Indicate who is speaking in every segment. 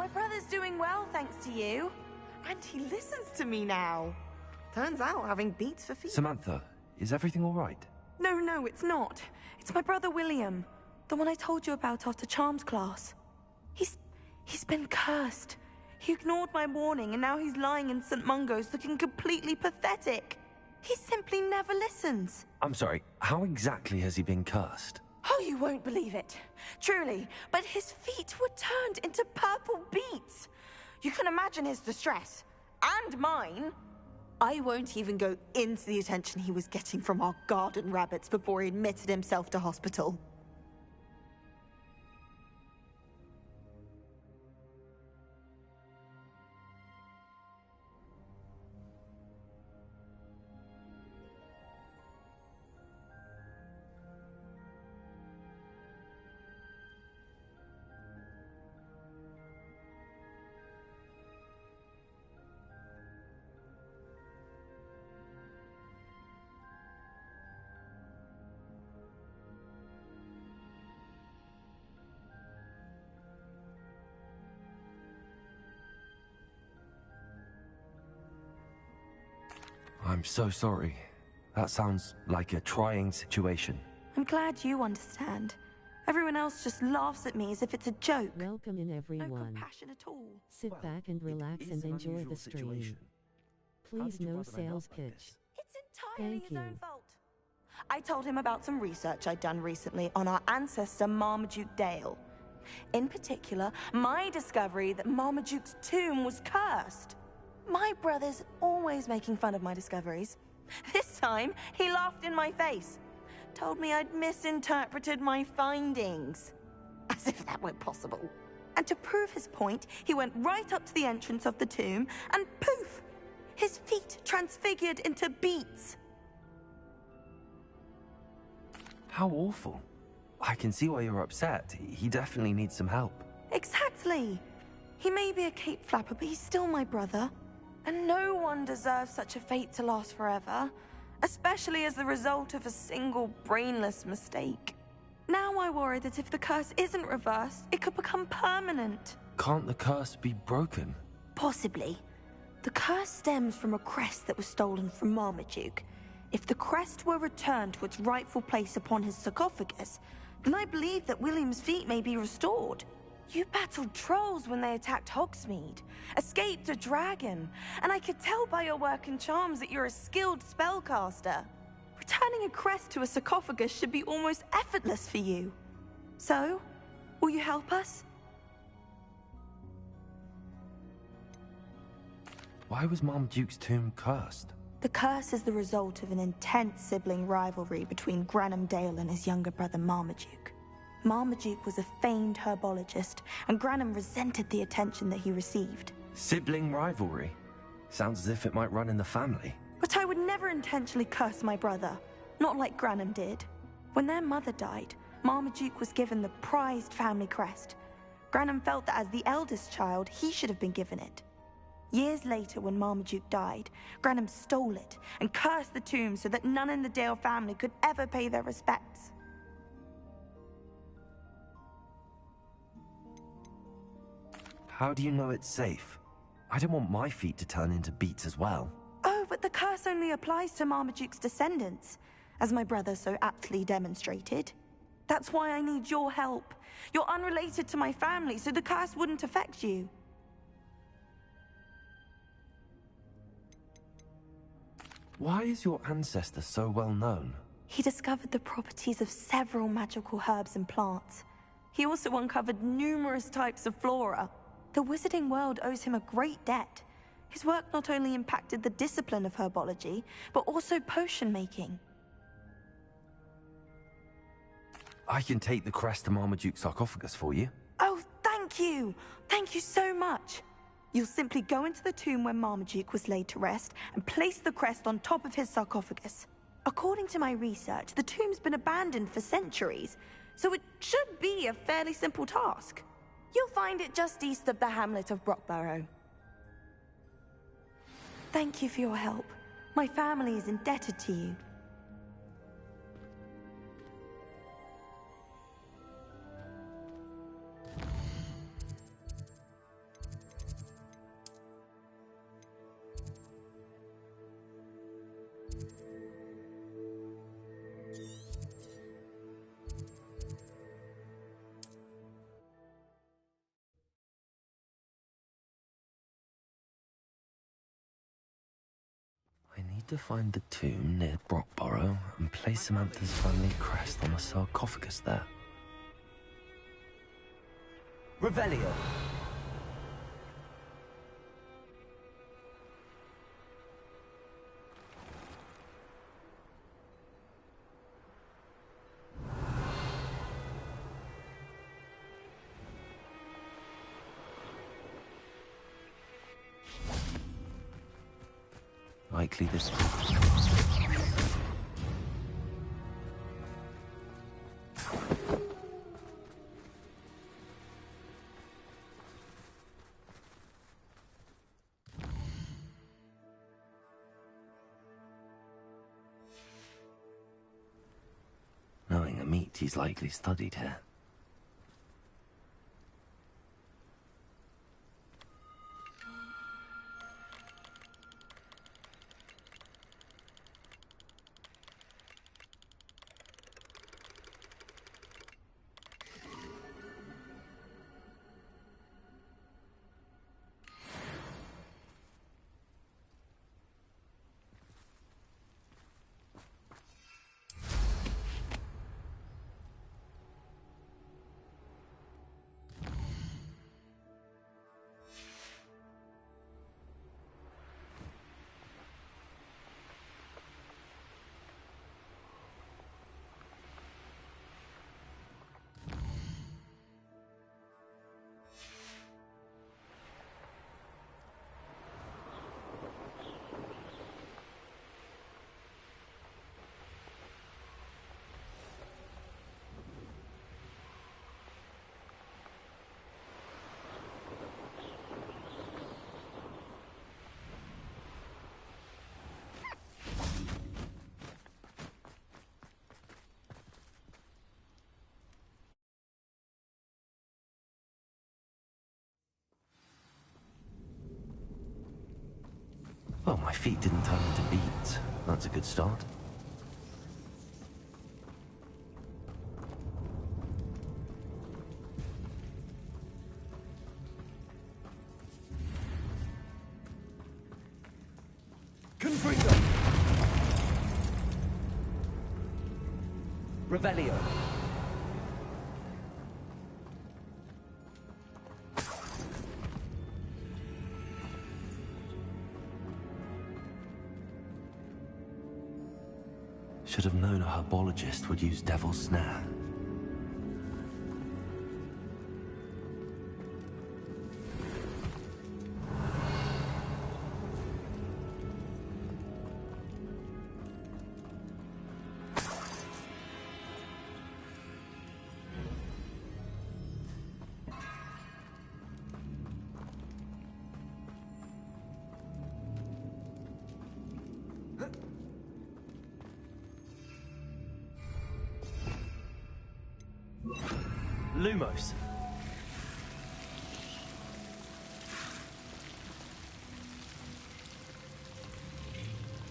Speaker 1: My brother's doing well, thanks to you. And he listens to me now. Turns out having beats for feet.
Speaker 2: Samantha, is everything all right?
Speaker 1: No, it's not. It's my brother William. The one I told you about after Charms class. He's been cursed. He ignored my warning and now he's lying in St. Mungo's looking completely pathetic. He simply never listens.
Speaker 2: I'm sorry, how exactly has he been cursed?
Speaker 1: Oh, you won't believe it. Truly, but his feet were turned into purple beets. You can imagine his distress. And mine. I won't even go into the attention he was getting from our garden rabbits before he admitted himself to hospital.
Speaker 2: I'm so sorry. That sounds like a trying situation.
Speaker 1: I'm glad you understand. Everyone else just laughs at me as if it's a joke.
Speaker 3: Welcome in,
Speaker 1: No
Speaker 3: everyone.
Speaker 1: compassion at all.
Speaker 3: Sit back and relax and enjoy the stream. Please, no sales pitch.
Speaker 1: It's entirely
Speaker 3: Thank
Speaker 1: his own
Speaker 3: you.
Speaker 1: fault. I told him about some research I'd done recently on our ancestor Marmaduke Dale. In particular, my discovery that Marmaduke's tomb was cursed. My brother's always making fun of my discoveries. This time, he laughed in my face. Told me I'd misinterpreted my findings. As if that were possible. And to prove his point, he went right up to the entrance of the tomb and poof! His feet transfigured into beets.
Speaker 2: How awful. I can see why you're upset. He definitely needs some help.
Speaker 1: Exactly. He may be a cape flapper, but he's still my brother. And no one deserves such a fate to last forever, especially as the result of a single brainless mistake. Now I worry that if the curse isn't reversed, it could become permanent.
Speaker 2: Can't the curse be broken?
Speaker 1: Possibly. The curse stems from a crest that was stolen from Marmaduke. If the crest were returned to its rightful place upon his sarcophagus, then I believe that William's feet may be restored. You battled trolls when they attacked Hogsmeade, escaped a dragon, and I could tell by your work in charms that you're a skilled spellcaster. Returning a crest to a sarcophagus should be almost effortless for you. So, will you help us?
Speaker 2: Why was Marmaduke's tomb cursed?
Speaker 1: The curse is the result of an intense sibling rivalry between Granham Dale and his younger brother Marmaduke. Marmaduke was a famed herbologist, and Granham resented the attention that he received.
Speaker 2: Sibling rivalry? Sounds as if it might run in the family.
Speaker 1: But I would never intentionally curse my brother, not like Granham did. When their mother died, Marmaduke was given the prized family crest. Granham felt that as the eldest child, he should have been given it. Years later, when Marmaduke died, Granham stole it and cursed the tomb so that none in the Dale family could ever pay their respects.
Speaker 2: How do you know it's safe? I don't want my feet to turn into beets as well.
Speaker 1: Oh, but the curse only applies to Marmaduke's descendants, as my brother so aptly demonstrated. That's why I need your help. You're unrelated to my family, so the curse wouldn't affect you.
Speaker 2: Why is your ancestor so well known?
Speaker 1: He discovered the properties of several magical herbs and plants. He also uncovered numerous types of flora. The wizarding world owes him a great debt. His work not only impacted the discipline of herbology, but also potion making.
Speaker 2: I can take the crest to Marmaduke's sarcophagus for you.
Speaker 1: Oh, thank you! Thank you so much! You'll simply go into the tomb where Marmaduke was laid to rest and place the crest on top of his sarcophagus. According to my research, the tomb's been abandoned for centuries, so it should be a fairly simple task. You'll find it just east of the hamlet of Brockborough. Thank you for your help. My family is indebted to you.
Speaker 2: to find the tomb near Brockborough and place Samantha's family crest on the sarcophagus there. Revelio! Likely this... Knowing a meat, he's likely studied here. Well, my feet didn't turn into beads. That's a good start. Confringo! Revelio! Should have known a herbologist would use Devil's Snare. Lumos.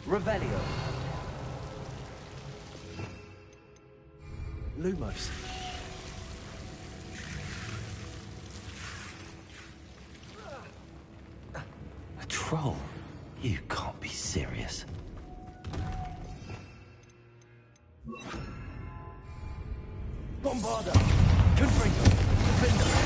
Speaker 2: Revelio. Lumos. A troll? You can't be serious. Bombarda! Confringo! Defender!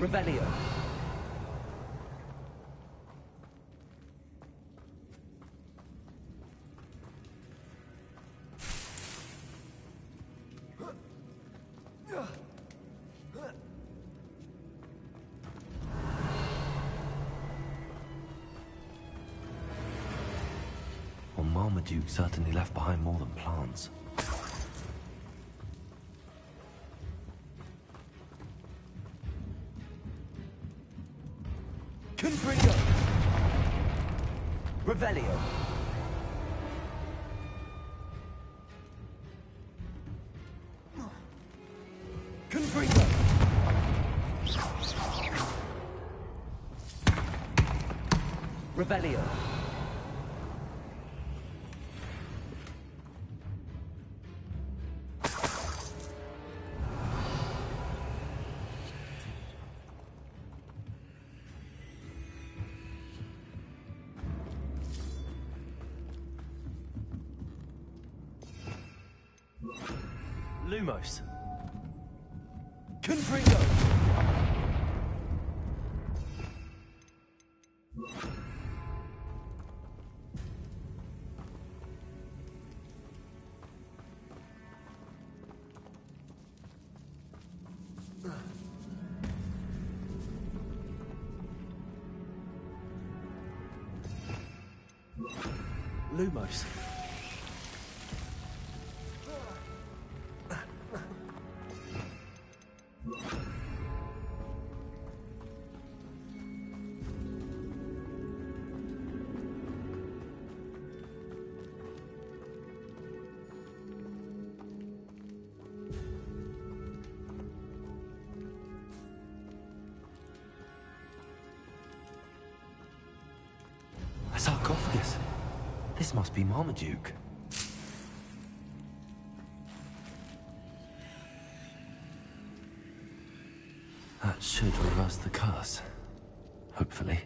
Speaker 2: Revelio. Well, Marmaduke certainly left behind more than plants. Confringo! Revelio! Confringo! Revelio! Lumos. Confringo. Lumos. A sarcophagus. This must be Marmaduke. That should reverse the curse. Hopefully.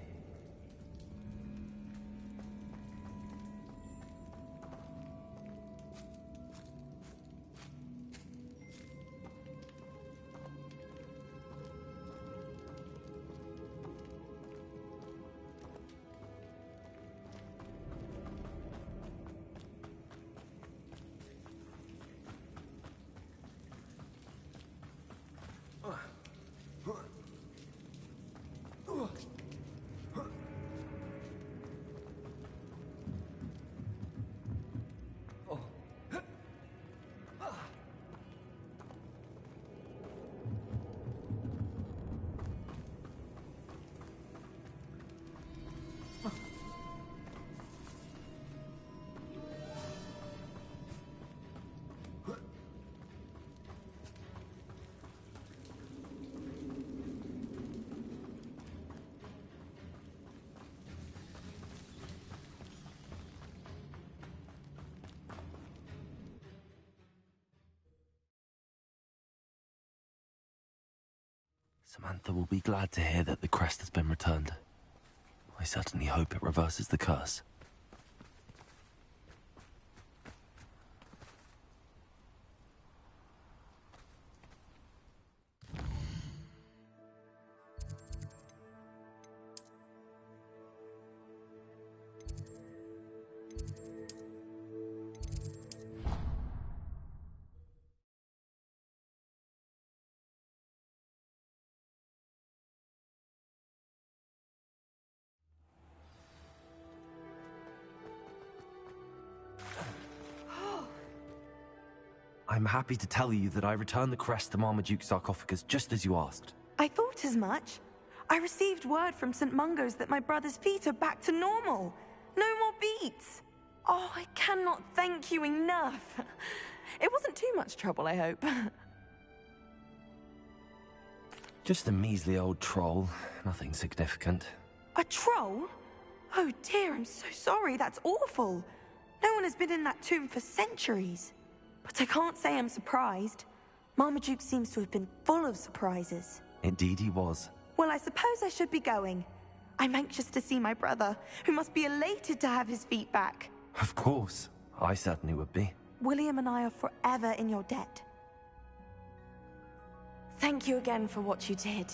Speaker 2: Samantha will be glad to hear that the crest has been returned. I certainly hope it reverses the curse. I'm happy to tell you that I returned the crest to Marmaduke's sarcophagus just as you asked.
Speaker 1: I thought as much. I received word from St. Mungo's that my brother's feet are back to normal. No more beats. Oh, I cannot thank you enough. It wasn't too much trouble, I hope.
Speaker 2: Just a measly old troll. Nothing significant.
Speaker 1: A troll? Oh dear, I'm so sorry. That's awful. No one has been in that tomb for centuries. But I can't say I'm surprised. Marmaduke seems to have been full of surprises.
Speaker 2: Indeed he was.
Speaker 1: Well, I suppose I should be going. I'm anxious to see my brother, who must be elated to have his feet back.
Speaker 2: Of course. I certainly would be.
Speaker 1: William and I are forever in your debt. Thank you again for what you did.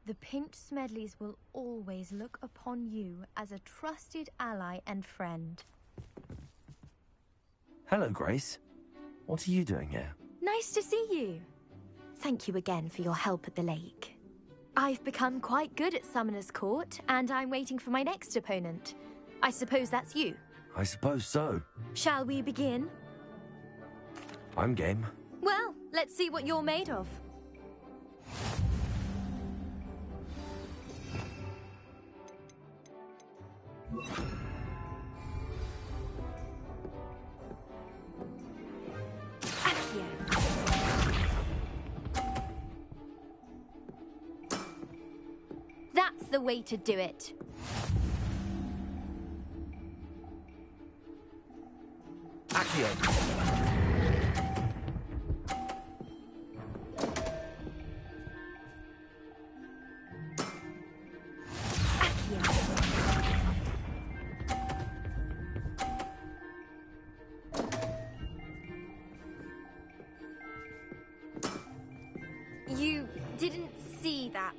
Speaker 4: The Pink Smedleys will always look upon you as a trusted ally and friend.
Speaker 2: Hello, Grace. What are you doing here?
Speaker 4: Nice to see you. Thank you again for your help at the lake. I've become quite good at Summoner's Court, and I'm waiting for my next opponent. I suppose that's you.
Speaker 2: I suppose so.
Speaker 4: Shall we begin?
Speaker 2: I'm game.
Speaker 4: Well, let's see what you're made of. That's the way to do it.
Speaker 2: Accio.
Speaker 4: You didn't see that.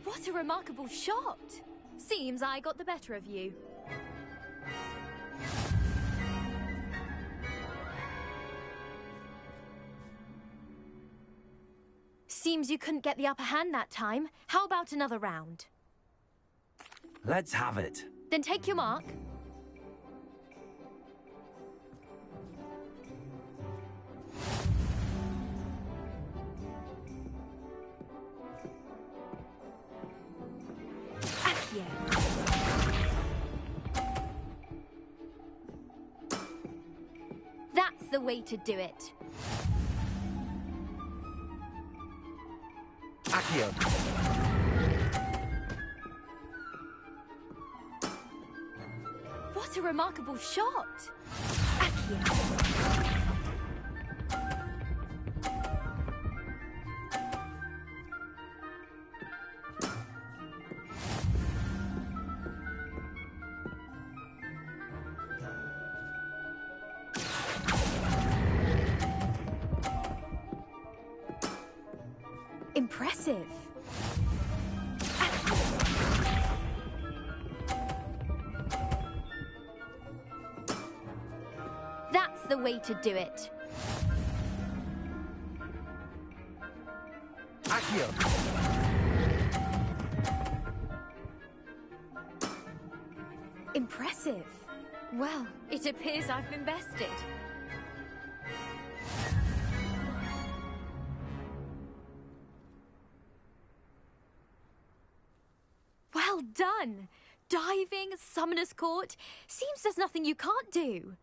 Speaker 4: What a remarkable shot! Seems I got the better of you. Seems you couldn't get the upper hand that time. How about another round?
Speaker 2: Let's have it.
Speaker 4: Then take your mark. That's the way to do it.
Speaker 2: Accio.
Speaker 4: What a remarkable shot! Accio. Impressive. That's the way to do it.
Speaker 2: Accio.
Speaker 4: Impressive. Well, it appears I've been bested. Well done! Diving, Summoner's Court. Seems there's nothing you can't do.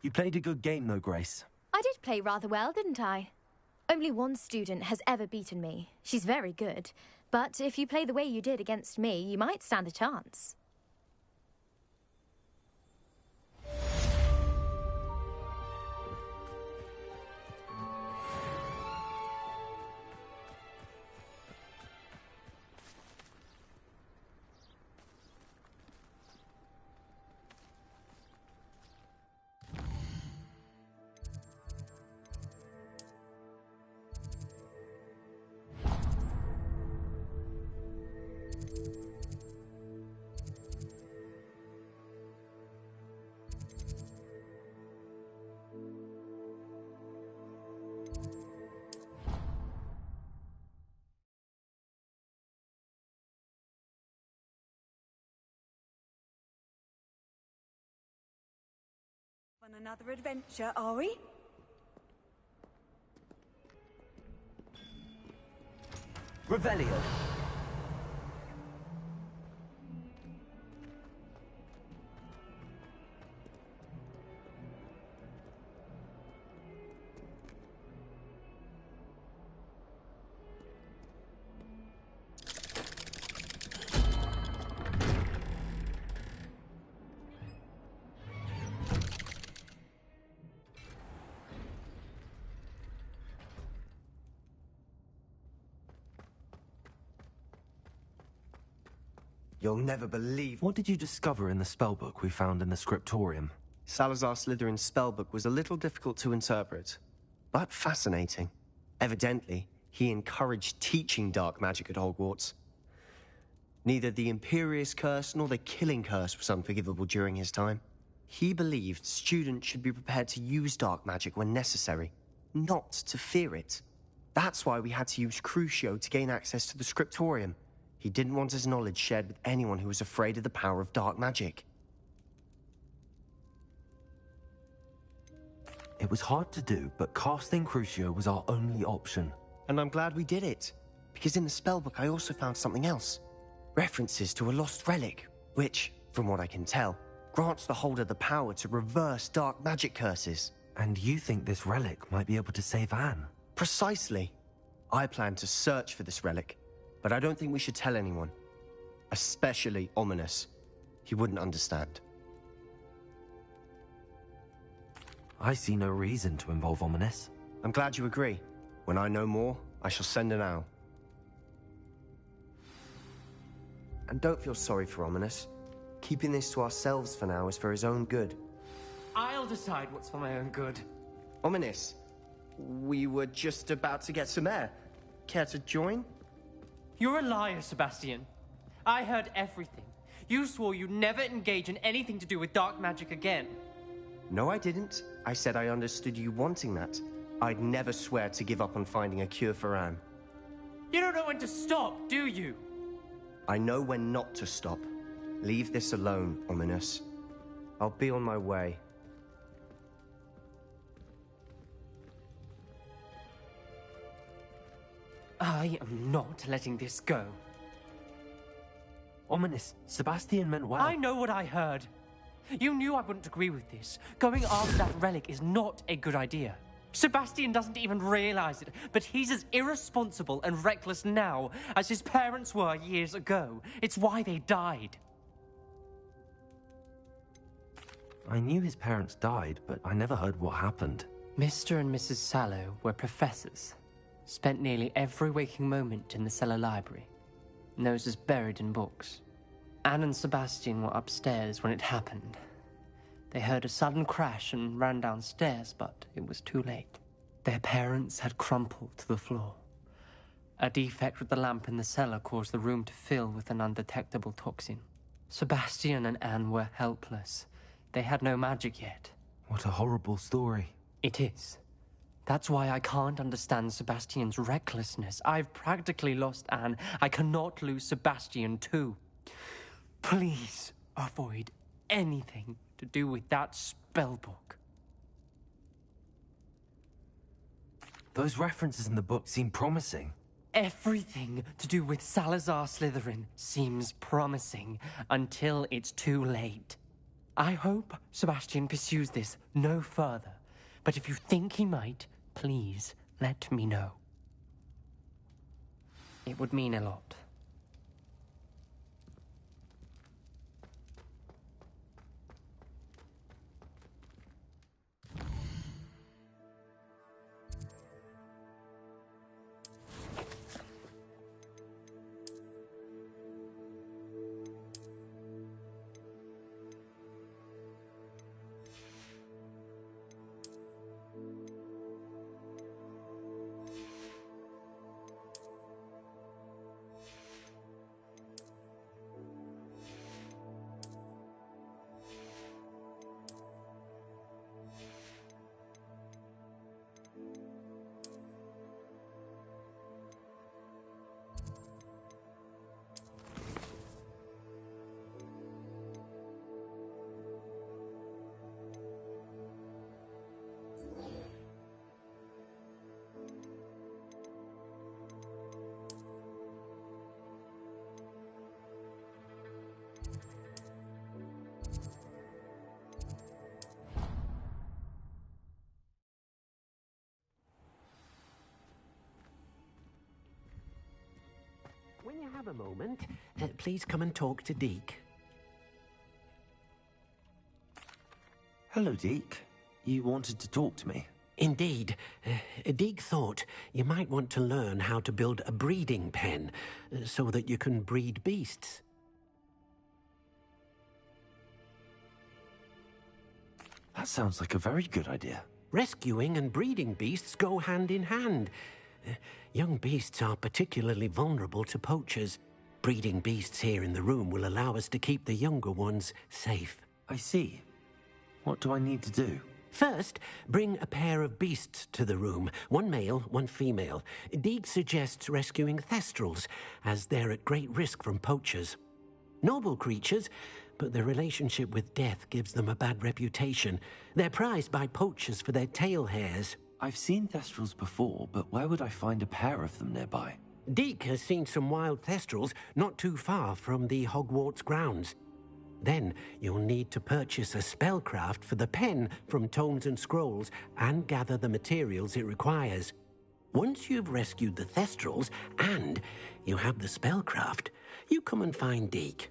Speaker 2: You played a good game, though, Grace.
Speaker 4: I did play rather well, didn't I? Only one student has ever beaten me. She's very good. But if you play the way you did against me, you might stand a chance.
Speaker 1: On another adventure, are we?
Speaker 2: Revelio.
Speaker 5: You'll never believe...
Speaker 2: What did you discover in the spellbook we found in the scriptorium?
Speaker 5: Salazar Slytherin's spellbook was a little difficult to interpret, but fascinating. Evidently, he encouraged teaching dark magic at Hogwarts. Neither the Imperious Curse nor the Killing Curse was unforgivable during his time. He believed students should be prepared to use dark magic when necessary, not to fear it. That's why we had to use Crucio to gain access to the scriptorium. He didn't want his knowledge shared with anyone who was afraid of the power of dark magic.
Speaker 2: It was hard to do, but casting Crucio was our only option.
Speaker 5: And I'm glad we did it, because in the spellbook I also found something else. References to a lost relic, which, from what I can tell, grants the holder the power to reverse dark magic curses.
Speaker 2: And you think this relic might be able to save Anne?
Speaker 5: Precisely. I plan to search for this relic, but I don't think we should tell anyone. Especially Ominous. He wouldn't understand.
Speaker 2: I see no reason to involve Ominous.
Speaker 5: I'm glad you agree. When I know more, I shall send an owl. And don't feel sorry for Ominous. Keeping this to ourselves for now is for his own good.
Speaker 6: I'll decide what's for my own good.
Speaker 5: Ominous, we were just about to get some air. Care to join?
Speaker 6: You're a liar, Sebastian. I heard everything. You swore you'd never engage in anything to do with dark magic again.
Speaker 5: No, I didn't. I said I understood you wanting that. I'd never swear to give up on finding a cure for Anne.
Speaker 6: You don't know when to stop, do you?
Speaker 5: I know when not to stop. Leave this alone, Ominous. I'll be on my way.
Speaker 6: I am not letting this go.
Speaker 2: Ominous, Sebastian meant well.
Speaker 6: I know what I heard. You knew I wouldn't agree with this. Going after that relic is not a good idea. Sebastian doesn't even realize it, but he's as irresponsible and reckless now as his parents were years ago. It's why they died.
Speaker 2: I knew his parents died, but I never heard what happened.
Speaker 6: Mr. and Mrs. Sallow were professors. Spent nearly every waking moment in the cellar library. Noses buried in books. Anne and Sebastian were upstairs when it happened. They heard a sudden crash and ran downstairs, but it was too late. Their parents had crumpled to the floor. A defect with the lamp in the cellar caused the room to fill with an undetectable toxin. Sebastian and Anne were helpless. They had no magic yet.
Speaker 2: What a horrible story.
Speaker 6: It is. That's why I can't understand Sebastian's recklessness. I've practically lost Anne. I cannot lose Sebastian too. Please avoid anything to do with that spellbook.
Speaker 2: Those references in the book seem promising.
Speaker 6: Everything to do with Salazar Slytherin seems promising until it's too late. I hope Sebastian pursues this no further, but if you think he might, please let me know. It would mean a lot.
Speaker 7: When you have a moment, please come and talk to Deke.
Speaker 2: Hello, Deke. You wanted to talk to me?
Speaker 7: Indeed. Deke thought you might want to learn how to build a breeding pen so that you can breed beasts.
Speaker 2: That sounds like a very good idea.
Speaker 7: Rescuing and breeding beasts go hand in hand. Young beasts are particularly vulnerable to poachers. Breeding beasts here in the room will allow us to keep the younger ones safe.
Speaker 2: I see. What do I need to do?
Speaker 7: First, bring a pair of beasts to the room. One male, one female. Deek suggests rescuing thestrals, as they're at great risk from poachers. Noble creatures, but their relationship with death gives them a bad reputation. They're prized by poachers for their tail hairs.
Speaker 2: I've seen thestrals before, but where would I find a pair of them nearby?
Speaker 7: Deek has seen some wild thestrals not too far from the Hogwarts grounds. Then you'll need to purchase a spellcraft for the pen from Tomes and Scrolls and gather the materials it requires. Once you've rescued the thestrals and you have the spellcraft, you come and find Deek.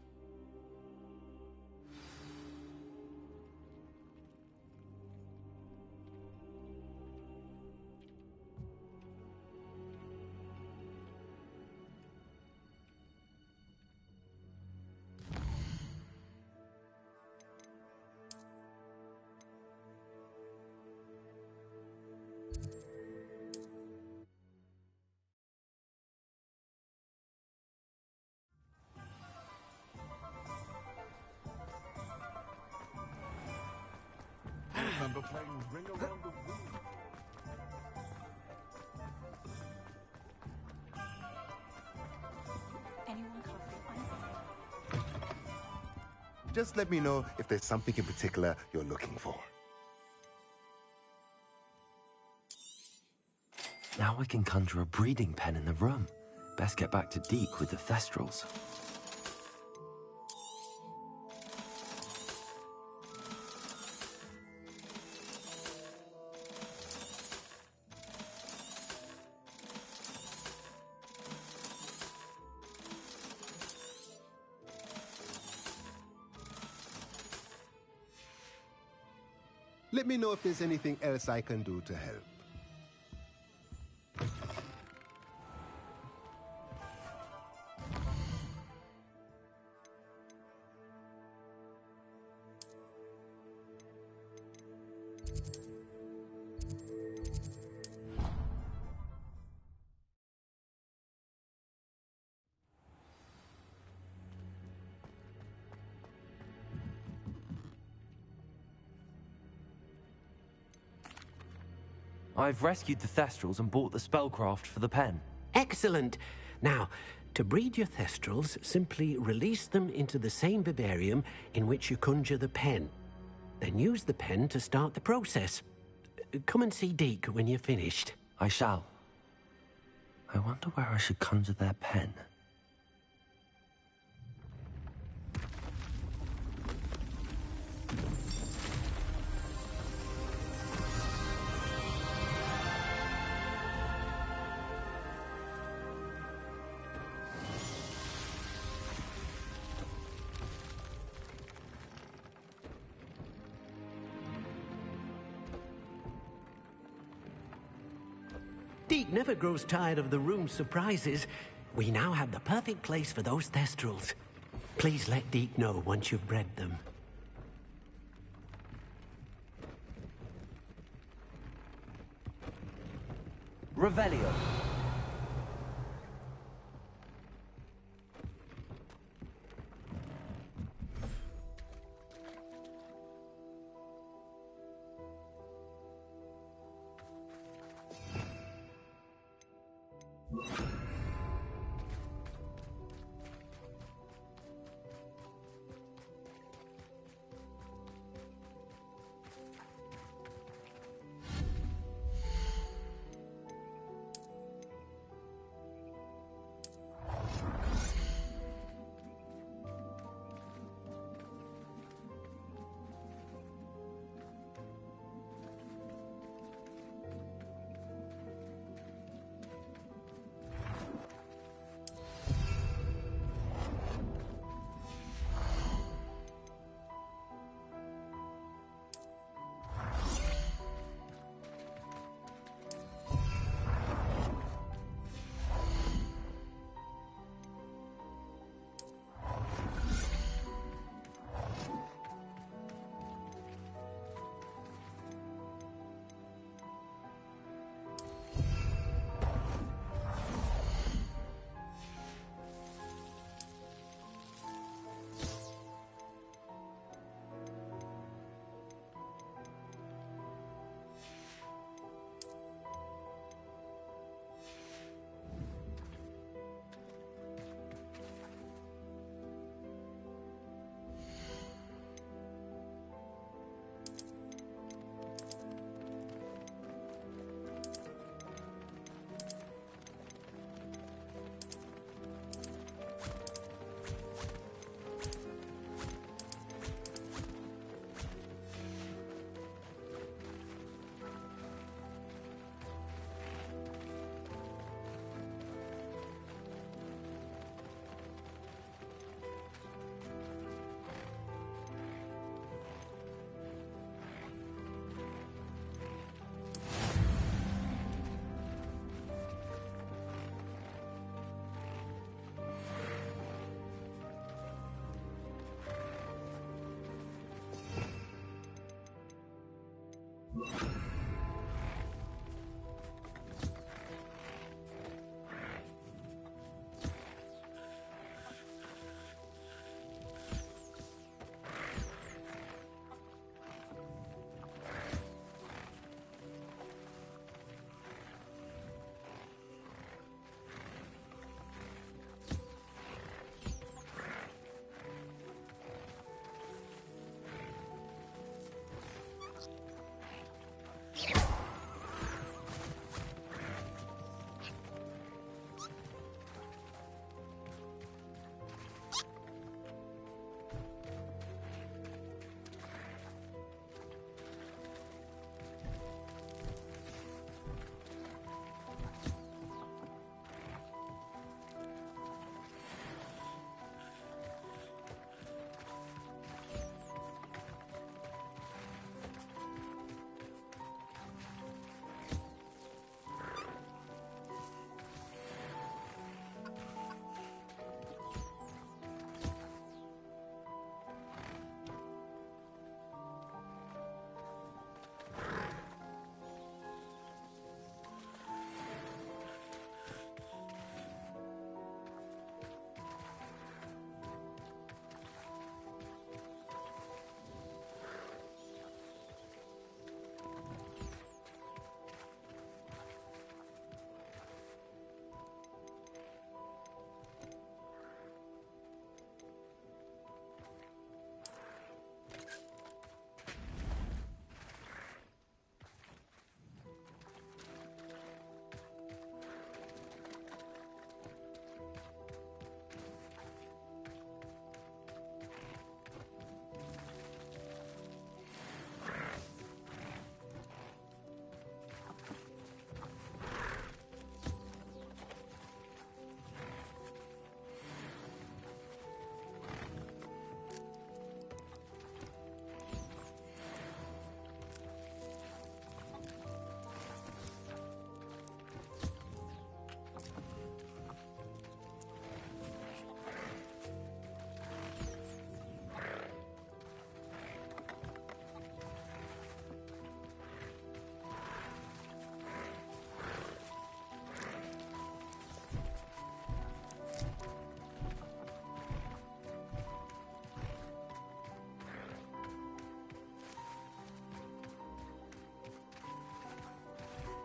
Speaker 8: Remember playing Ring Around the Room?
Speaker 1: Anyone copy?
Speaker 8: Just let me know if there's something in particular you're looking for.
Speaker 2: Now I can conjure a breeding pen in the room. Best get back to Deek with the thestrals.
Speaker 8: Let me know if there's anything else I can do to help.
Speaker 2: I've rescued the thestrals and bought the spellcraft for the pen.
Speaker 7: Excellent! Now, to breed your thestrals, simply release them into the same vivarium in which you conjure the pen. Then use the pen to start the process. Come and see Deek when you're finished.
Speaker 2: I shall. I wonder where I should conjure their pen.
Speaker 7: Deek never grows tired of the room's surprises. We now have the perfect place for those thestrals. Please let Deek know once you've bred them.
Speaker 2: Revelio.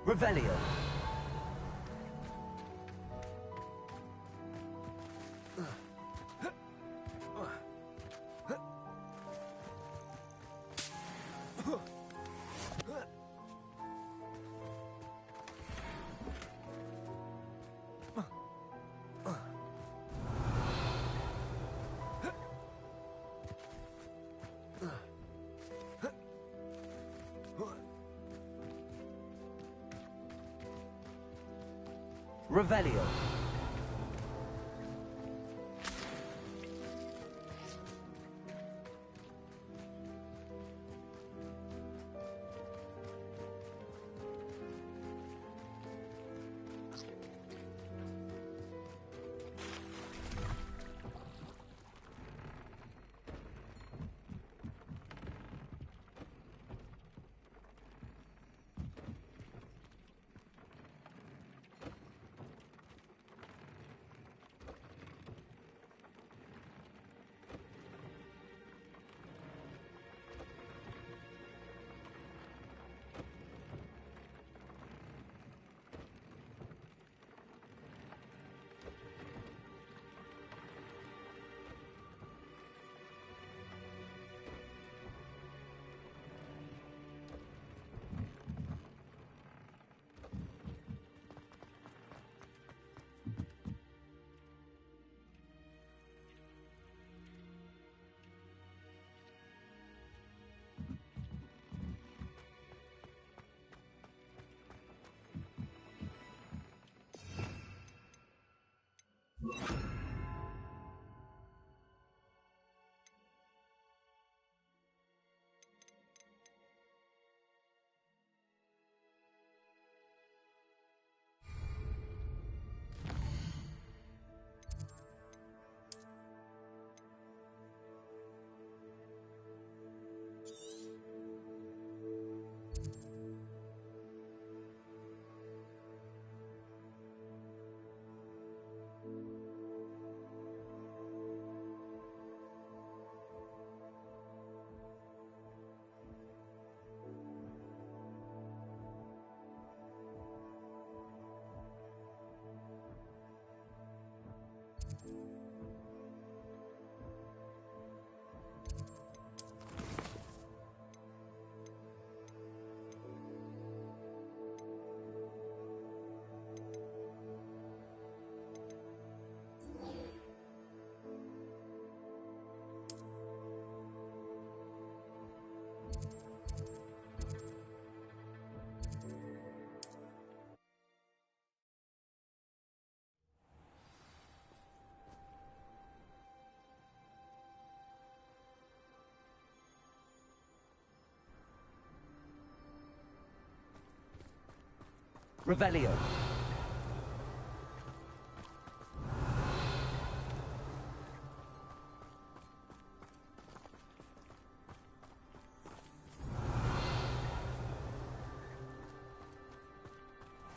Speaker 2: Revelio. Revelio. Revelio.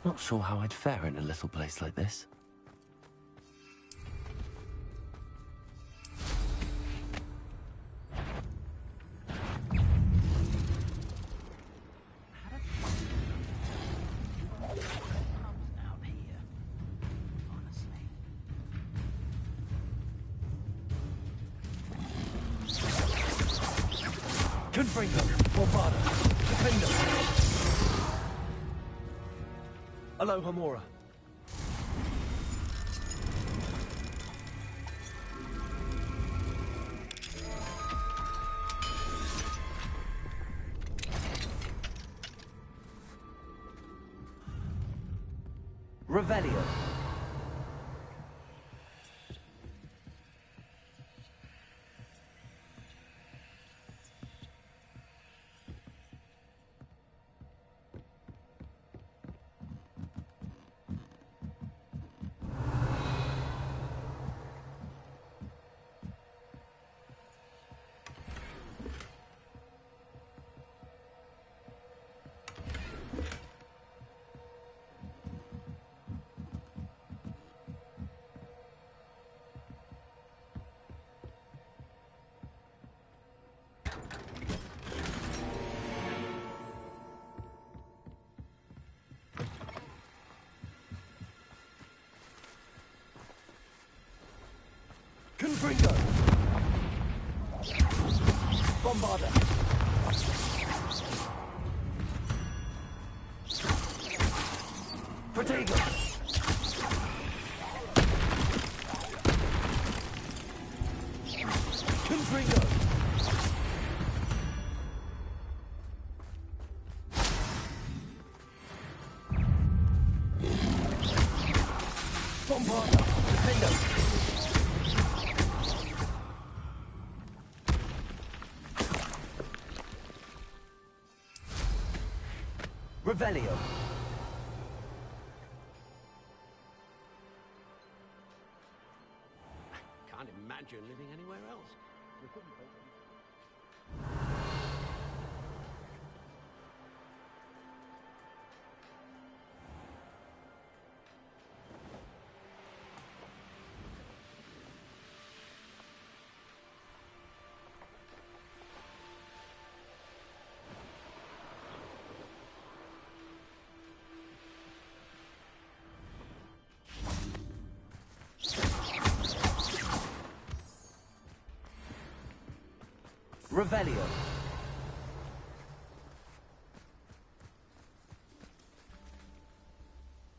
Speaker 9: Not sure how I'd fare in a little place like this.
Speaker 2: Confringo. Bombada. Defender. Aloha Mora. Revelio. Confringo! Bombarda! Protego! Confringo! Bombarda! Defendo! Revelio!
Speaker 7: Can't imagine living anywhere else.
Speaker 2: Revelio!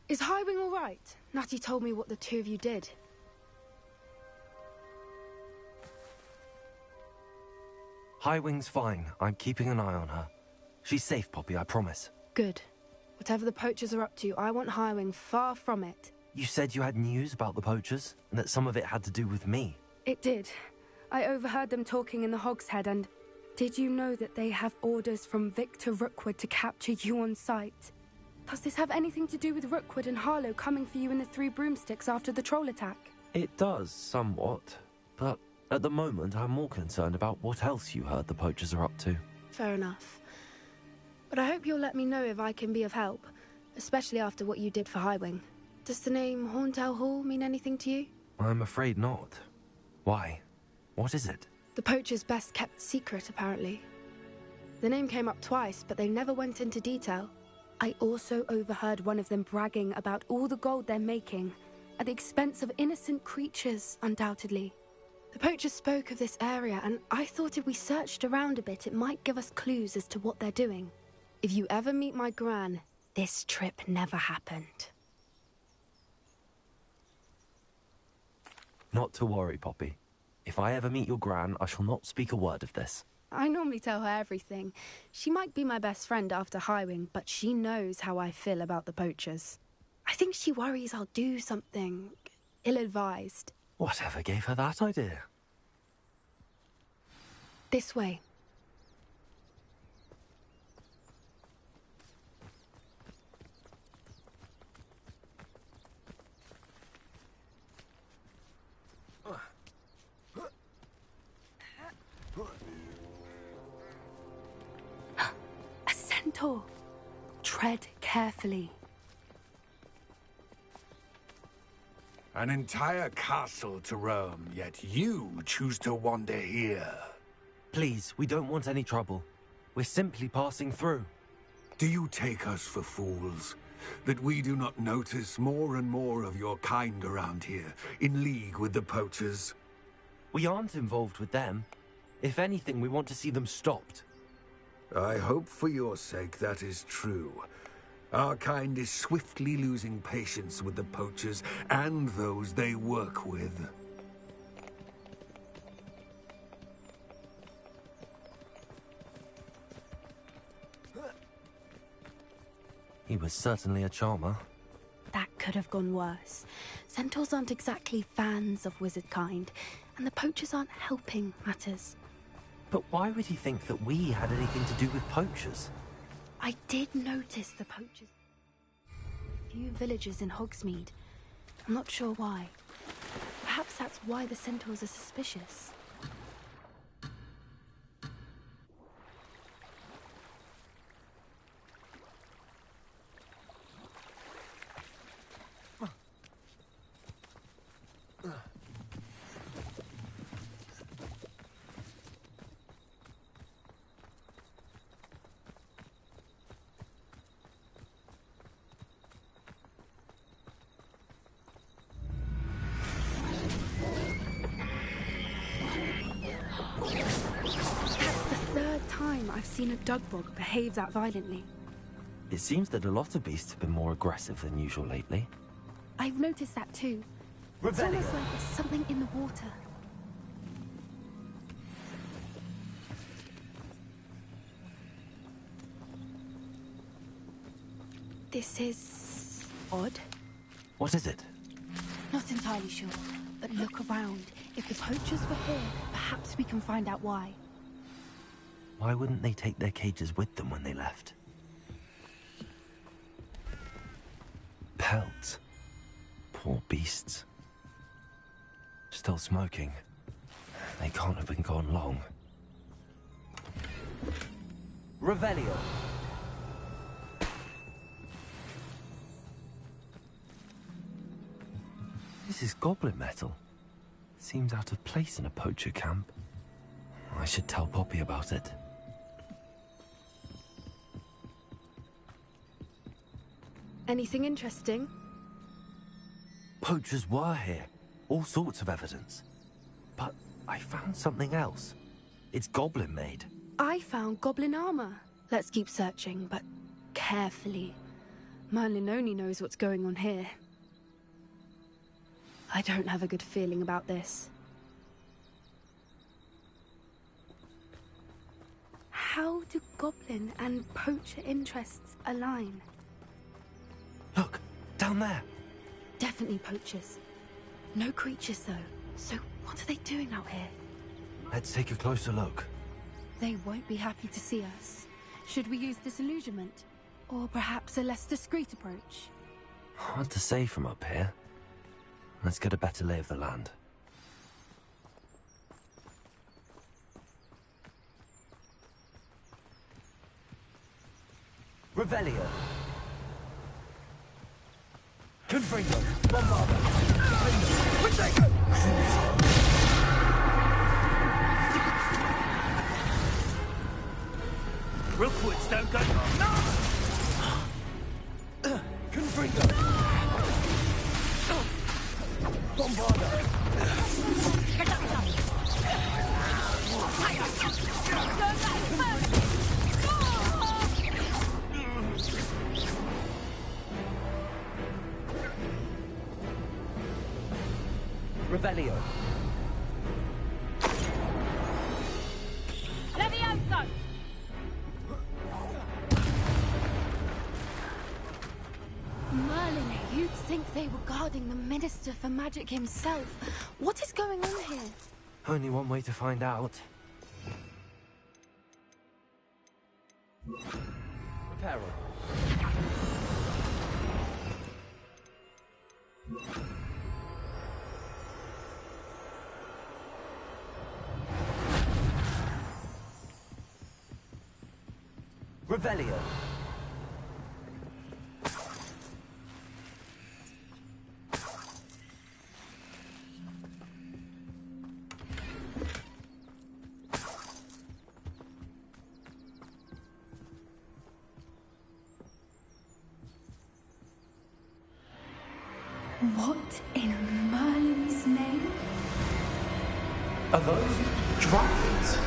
Speaker 10: Is Highwing all right? Natty told me what the two of you did.
Speaker 2: Highwing's fine. I'm keeping an eye on her. She's safe, Poppy, I promise.
Speaker 10: Good. Whatever the poachers are up to, I want Highwing far from it.
Speaker 2: You said you had news about the poachers, and that some of it had to do with me.
Speaker 10: It did. I overheard them talking in the Hogshead, and did you know that they have orders from Victor Rookwood to capture you on sight? Does this have anything to do with Rookwood and Harlow coming for you in the Three Broomsticks after the troll attack?
Speaker 2: It does, somewhat. But at the moment, I'm more concerned about what else you heard the poachers are up to.
Speaker 10: Fair enough. But I hope you'll let me know if I can be of help, especially after what you did for Highwing. Does the name Horntail Hall mean anything to you?
Speaker 2: I'm afraid not. Why? What is it?
Speaker 10: The poacher's best kept secret, apparently. The name came up twice, but they never went into detail. I also overheard one of them bragging about all the gold they're making, at the expense of innocent creatures, undoubtedly. The poachers spoke of this area, and I thought if we searched around a bit, it might give us clues as to what they're doing. If you ever meet my gran, this trip never happened.
Speaker 2: Not to worry, Poppy. If I ever meet your gran, I shall not speak a word of this.
Speaker 10: I normally tell her everything. She might be my best friend after Highwing, but she knows how I feel about the poachers. I think she worries I'll do something ill-advised.
Speaker 2: Whatever gave her that idea?
Speaker 10: This way. A centaur. Tread carefully.
Speaker 11: An entire castle to roam, yet you choose to wander here.
Speaker 2: Please, we don't want any trouble. We're simply passing through.
Speaker 11: Do you take us for fools? That we do not notice more and more of your kind around here, in league with the poachers?
Speaker 2: We aren't involved with them. If anything, we want to see them stopped.
Speaker 11: I hope for your sake that is true. Our kind is swiftly losing patience with the poachers and those they work with.
Speaker 2: He was certainly a charmer.
Speaker 10: That could have gone worse. Centaurs aren't exactly fans of wizard kind, and the poachers aren't helping matters.
Speaker 2: But why would he think that we had anything to do with poachers?
Speaker 10: I did notice the poachers. A few villagers in Hogsmeade. I'm not sure why. Perhaps that's why the centaurs are suspicious. I've seen a dugbog behave that violently.
Speaker 2: It seems that a lot of beasts have been more aggressive than usual lately.
Speaker 10: I've noticed that too. It's
Speaker 2: Revelio.
Speaker 10: almost like there's something in the water. This is odd.
Speaker 2: What is it?
Speaker 10: Not entirely sure, but look around. If the poachers were here, perhaps we can find out why.
Speaker 2: Why wouldn't they take their cages with them when they left? Pelts. Poor beasts. Still smoking. They can't have been gone long. Revelio. This is goblin metal. Seems out of place in a poacher camp. I should tell Poppy about it.
Speaker 10: Anything interesting?
Speaker 2: Poachers were here. All sorts of evidence. But I found something else. It's goblin made.
Speaker 10: I found goblin armor. Let's keep searching, but carefully. Merlin only knows what's going on here. I don't have a good feeling about this. How do goblin and poacher interests align?
Speaker 2: Look, down there.
Speaker 10: Definitely poachers. No creatures, though. So what are they doing out here?
Speaker 2: Let's take a closer look.
Speaker 10: They won't be happy to see us. Should we use disillusionment? Or perhaps a less discreet approach?
Speaker 2: Hard to say from up here. Let's get a better lay of the land. Revelio. Confringo. Bombardo. Whittaker. Rookwards don't go. No! Confringo. Bombardo. Revelio.
Speaker 12: Levioso!
Speaker 10: Merlin, you'd think they were guarding the Minister for Magic himself. What is going on here?
Speaker 2: Only one way to find out. Reparo. Revelio.
Speaker 10: What in Merlin's name?
Speaker 2: Are those dragons?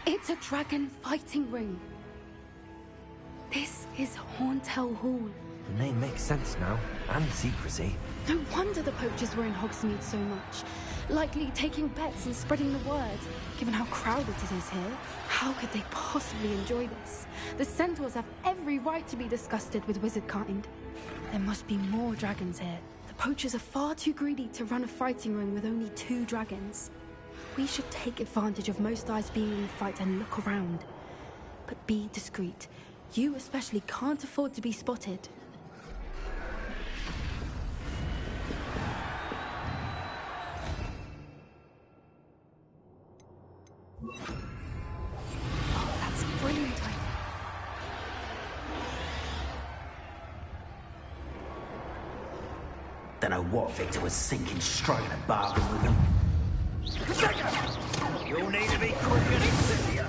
Speaker 10: It's a dragon fighting ring. This is Hauntel Hall.
Speaker 2: The name makes sense now, and secrecy.
Speaker 10: No wonder the poachers were in Hogsmeade so much. Likely taking bets and spreading the word, given how crowded it is here. How could they possibly enjoy this? The centaurs have every right to be disgusted with wizard kind. There must be more dragons here. The poachers are far too greedy to run a fighting ring with only 2 dragons. We should take advantage of most eyes being in the fight and look around. But be discreet. You especially can't afford to be spotted. Oh, that's brilliant idea.
Speaker 13: Don't know what Victor was thinking, striking a bargain with them.
Speaker 12: You'll need to be quick and insidious.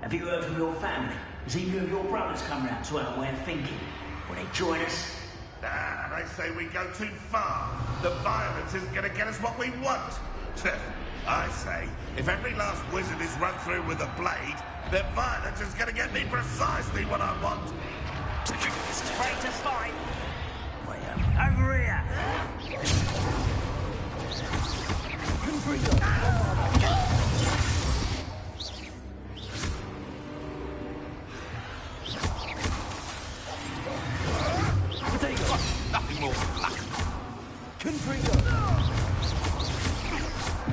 Speaker 13: Have you heard from your family? Has either of your brothers come round to our way of thinking? Will they join us?
Speaker 12: Ah, they say we go too far. The violence isn't going to get us what we want. I say, if every last wizard is run through with a blade, then violence is going to get me precisely what I want.
Speaker 13: Ready to fight? Over here!
Speaker 12: Nothing more.
Speaker 2: Confringo!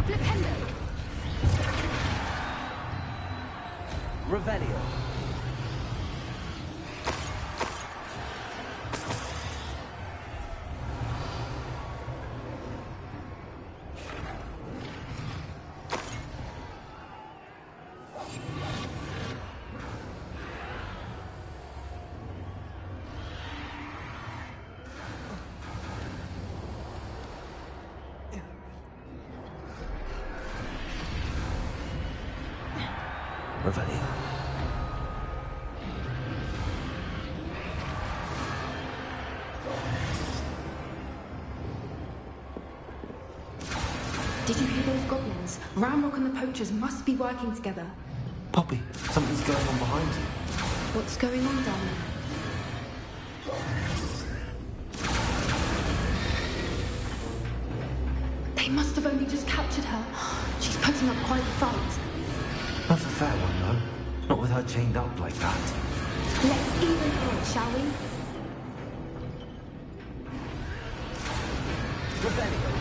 Speaker 10: Flipendo!
Speaker 2: Revelio. Revelio.
Speaker 10: Did you hear those goblins? Ramrock and the poachers must be working together.
Speaker 2: Poppy, something's going on behind you.
Speaker 10: What's going on down there? They must have only just captured her. She's putting up quite a fight.
Speaker 2: Not a fair one, though. Not with her chained up like that.
Speaker 10: Let's even her, shall we?
Speaker 2: Revelio.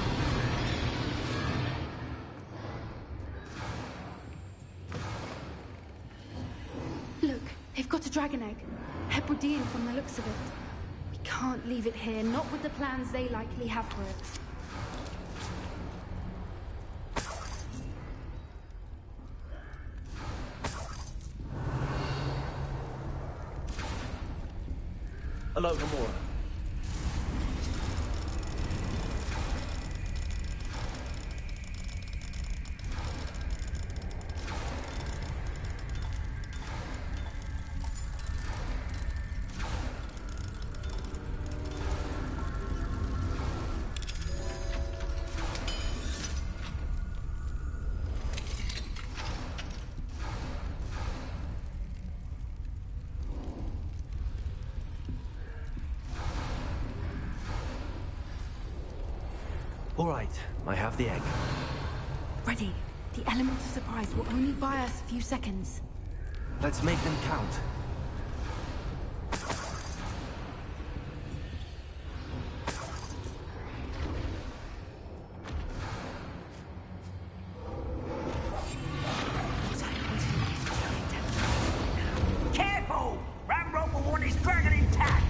Speaker 10: Look, they've got a dragon egg. Hebridean from the looks of it. We can't leave it here, not with the plans they likely have for it.
Speaker 2: Hello, Gamora. All right, I have the egg.
Speaker 10: Ready. The element of surprise will only buy us a few seconds.
Speaker 2: Let's make them count.
Speaker 13: Careful! Ramrock will want his dragon intact!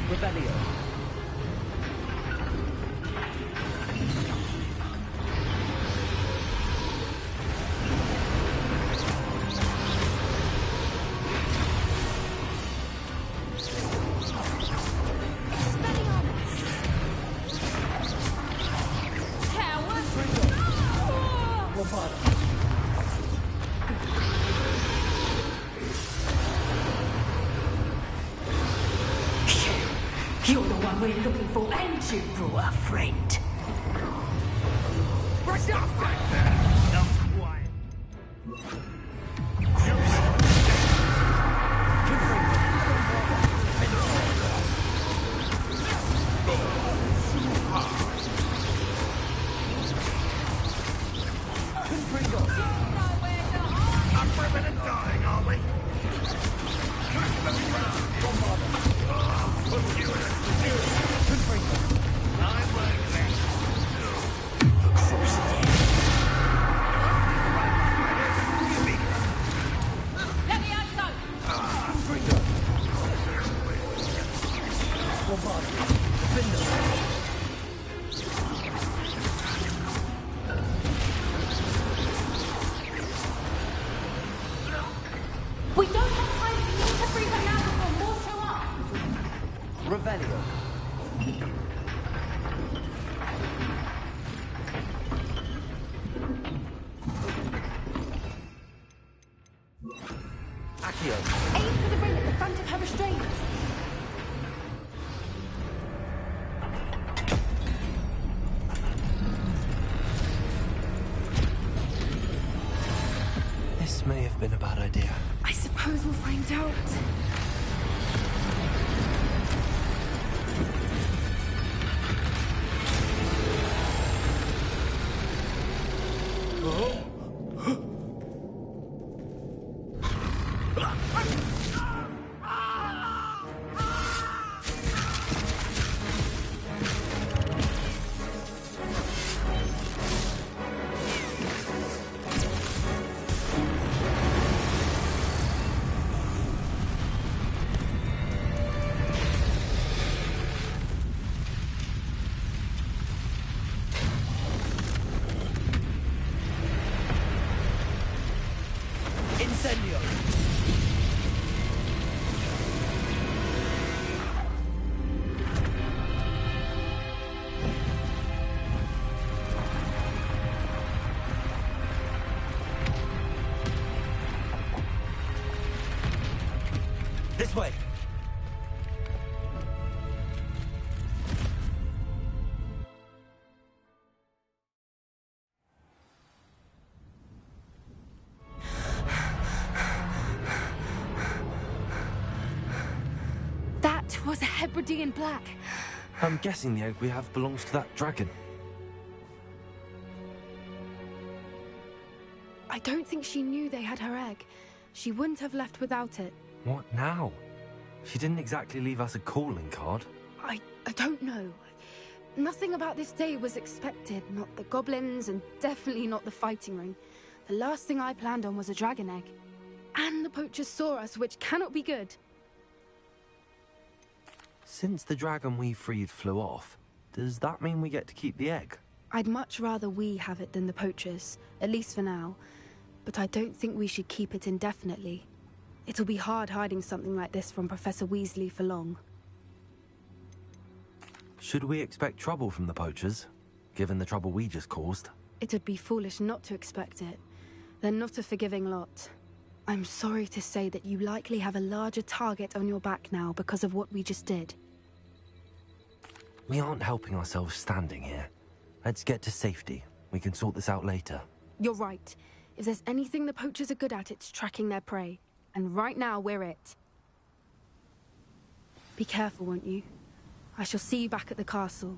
Speaker 2: Revelio.
Speaker 14: one we're looking for, and you brought a friend.
Speaker 12: Stop that there! Not quiet. Dying, are we?
Speaker 14: We don't have time to bring them out before more show up.
Speaker 2: Revelio. Accio.
Speaker 10: Aim for the ring at the front of her restraints.
Speaker 2: This may have been a bad idea.
Speaker 10: I suppose we'll find out.
Speaker 2: Incendio! This way!
Speaker 10: That was a Hebridean black.
Speaker 2: I'm guessing the egg we have belongs to that dragon.
Speaker 10: I don't think she knew they had her egg. She wouldn't have left without it.
Speaker 2: What now? She didn't exactly leave us a calling card.
Speaker 10: I don't know. Nothing about this day was expected. Not the goblins, and definitely not the fighting ring. The last thing I planned on was a dragon egg. And the poachers saw us, which cannot be good.
Speaker 2: Since the dragon we freed flew off, does that mean we get to keep the egg?
Speaker 10: I'd much rather we have it than the poachers, at least for now. But I don't think we should keep it indefinitely. It'll be hard hiding something like this from Professor Weasley for long.
Speaker 2: Should we expect trouble from the poachers, given the trouble we just caused?
Speaker 10: It'd be foolish not to expect it. They're not a forgiving lot. I'm sorry to say that you likely have a larger target on your back now because of what we just did.
Speaker 2: We aren't helping ourselves standing here. Let's get to safety. We can sort this out later.
Speaker 10: You're right. If there's anything the poachers are good at, it's tracking their prey. And right now, we're it. Be careful, won't you? I shall see you back at the castle.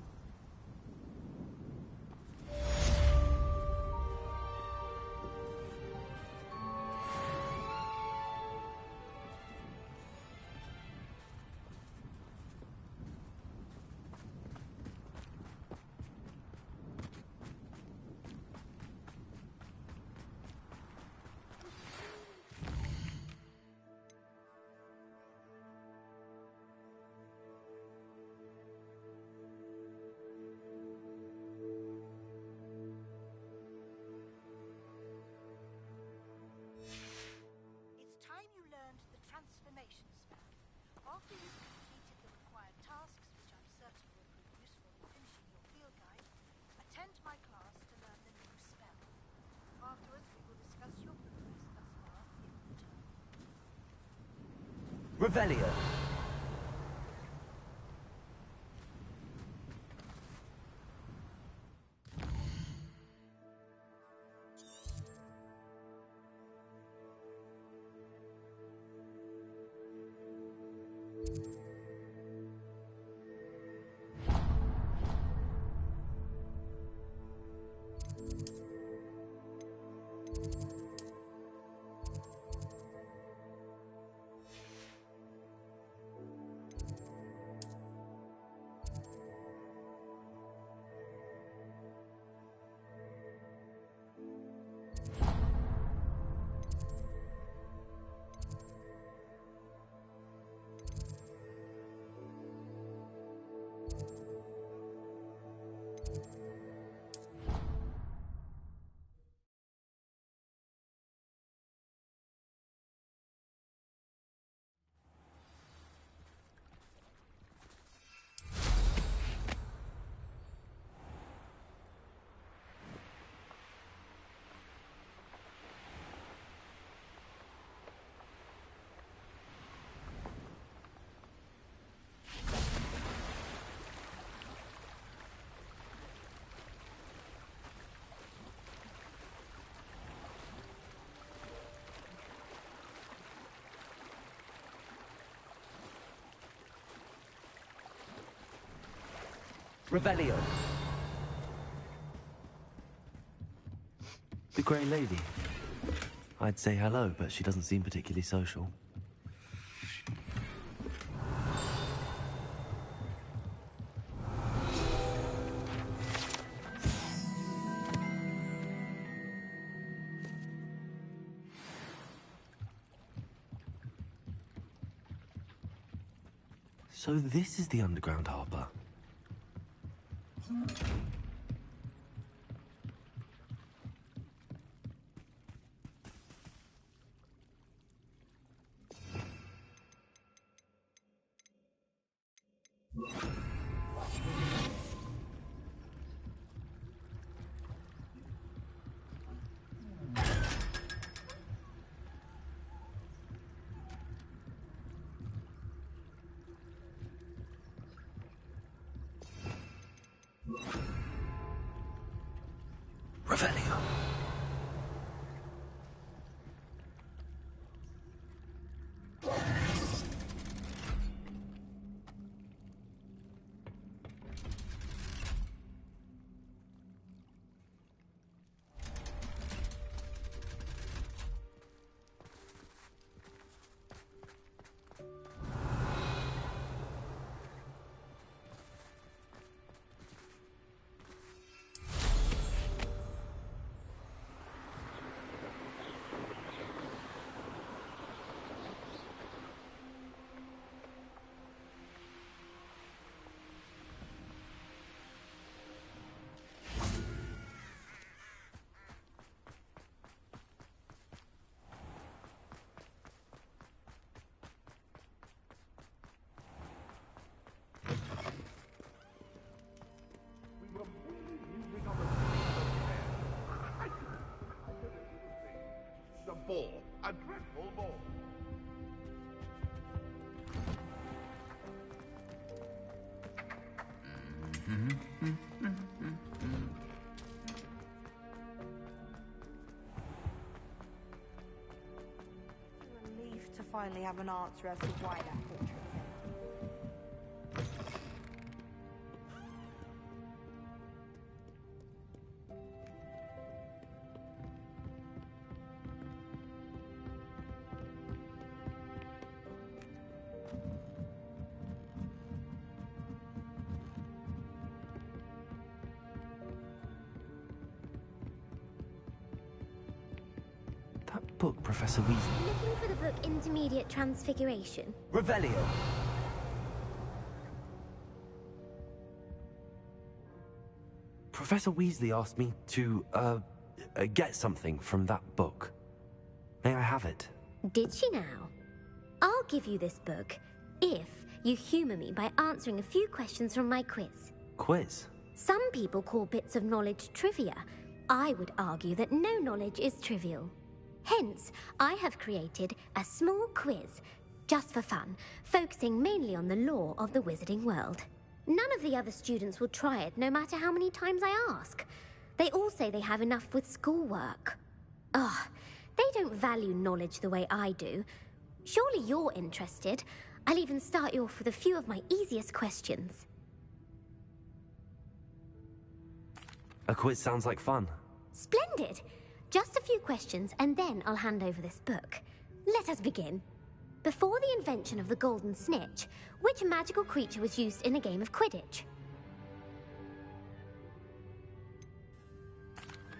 Speaker 15: After you've completed the required tasks, which I'm certain will prove useful in finishing your field guide, attend my class to learn the new spell. Afterwards, we will discuss your progress thus far in return.
Speaker 2: Revelio. Revelio. The Grey Lady. I'd say hello, but she doesn't seem particularly social. So this is the underground harbour. Revelio.
Speaker 12: The ball, a dreadful ball.
Speaker 1: Relief to finally have an answer as to why that portrait.
Speaker 2: That book, Professor Weasley.
Speaker 16: Looking for the book Intermediate Transfiguration.
Speaker 2: Revelio. Professor Weasley asked me to, get something from that book. May I have it?
Speaker 16: Did she now? I'll give you this book if you humour me by answering a few questions from my quiz.
Speaker 2: Quiz?
Speaker 16: Some people call bits of knowledge trivia. I would argue that no knowledge is trivial. Hence, I have created a small quiz, just for fun, focusing mainly on the lore of the wizarding world. None of the other students will try it, no matter how many times I ask. They all say they have enough with schoolwork. Ugh, they don't value knowledge the way I do. Surely you're interested. I'll even start you off with a few of my easiest questions.
Speaker 2: A quiz sounds like fun.
Speaker 16: Splendid! Just a few questions, and then I'll hand over this book. Let us begin. Before the invention of the golden snitch, which magical creature was used in a game of Quidditch?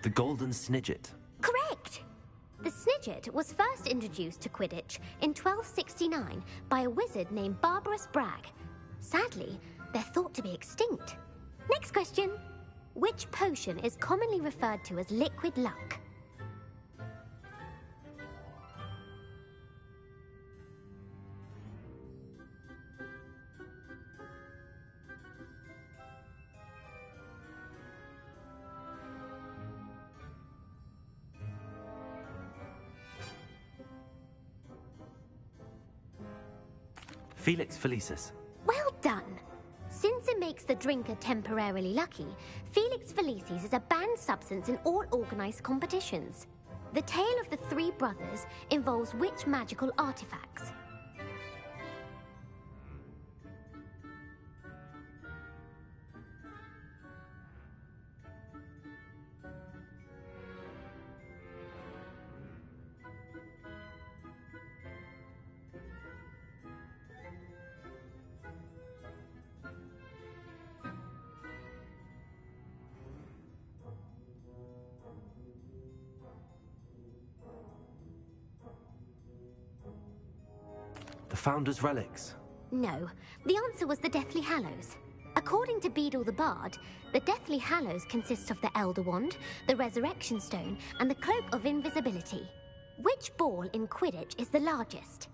Speaker 2: The Golden Snidget.
Speaker 16: Correct! The Snidget was first introduced to Quidditch in 1269 by a wizard named Barbarous Bragg. Sadly, they're thought to be extinct. Next question. Which potion is commonly referred to as liquid luck?
Speaker 2: Felix Felicis.
Speaker 16: Well done! Since it makes the drinker temporarily lucky, Felix Felicis is a banned substance in all organised competitions. The tale of the three brothers involves which magical artifacts?
Speaker 2: Founder's relics?
Speaker 16: No, the answer was the Deathly Hallows. According to Beadle the Bard, the Deathly Hallows consist of the Elder Wand, the Resurrection Stone, and the Cloak of Invisibility. Which ball in Quidditch is the largest?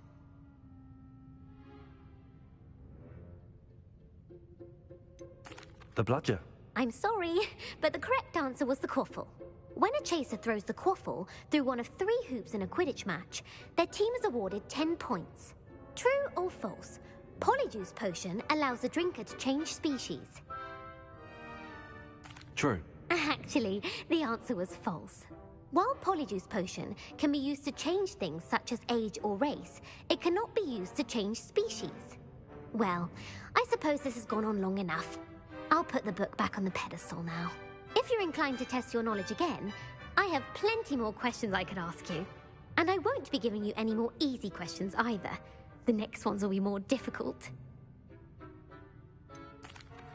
Speaker 2: The bludger.
Speaker 16: I'm sorry, but the correct answer was the quaffle. When a chaser throws the quaffle through one of 3 hoops in a Quidditch match, their team is awarded 10 points. True or false? Polyjuice Potion allows the drinker to change species.
Speaker 2: True.
Speaker 16: Actually, the answer was false. While Polyjuice Potion can be used to change things such as age or race, it cannot be used to change species. Well, I suppose this has gone on long enough. I'll put the book back on the pedestal now. If you're inclined to test your knowledge again, I have plenty more questions I could ask you. And I won't be giving you any more easy questions either. The next ones will be more difficult.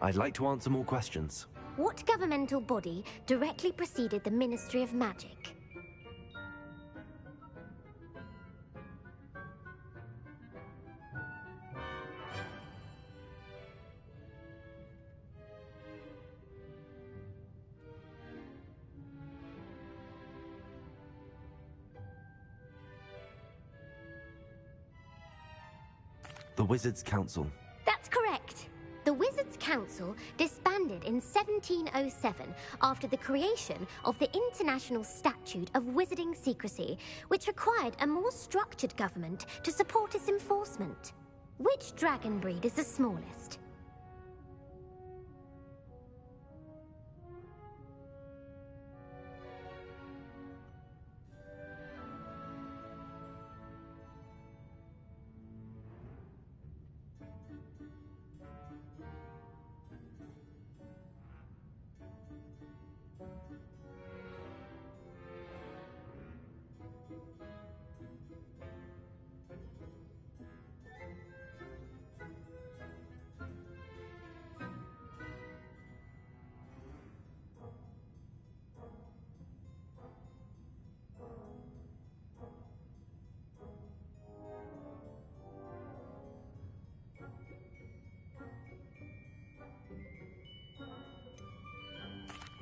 Speaker 2: I'd like to answer more questions.
Speaker 16: What governmental body directly preceded the Ministry of Magic?
Speaker 2: The Wizards' Council.
Speaker 16: That's correct. The Wizards' Council disbanded in 1707 after the creation of the International Statute of Wizarding Secrecy, which required a more structured government to support its enforcement. Which dragon breed is the smallest?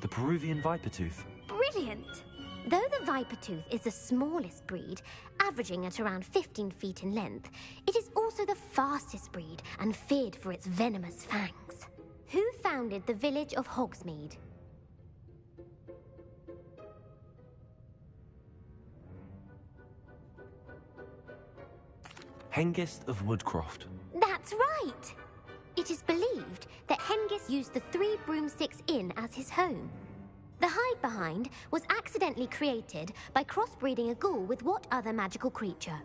Speaker 2: The Peruvian Vipertooth.
Speaker 16: Brilliant! Though the Vipertooth is the smallest breed, averaging at around 15 feet in length, it is also the fastest breed and feared for its venomous fangs. Who founded the village of Hogsmeade?
Speaker 2: Hengist of Woodcroft.
Speaker 16: That's right! It is believed that Hengist used the 3 Broomsticks Inn as his home. The Hide-Behind was accidentally created by crossbreeding a ghoul with what other magical creature?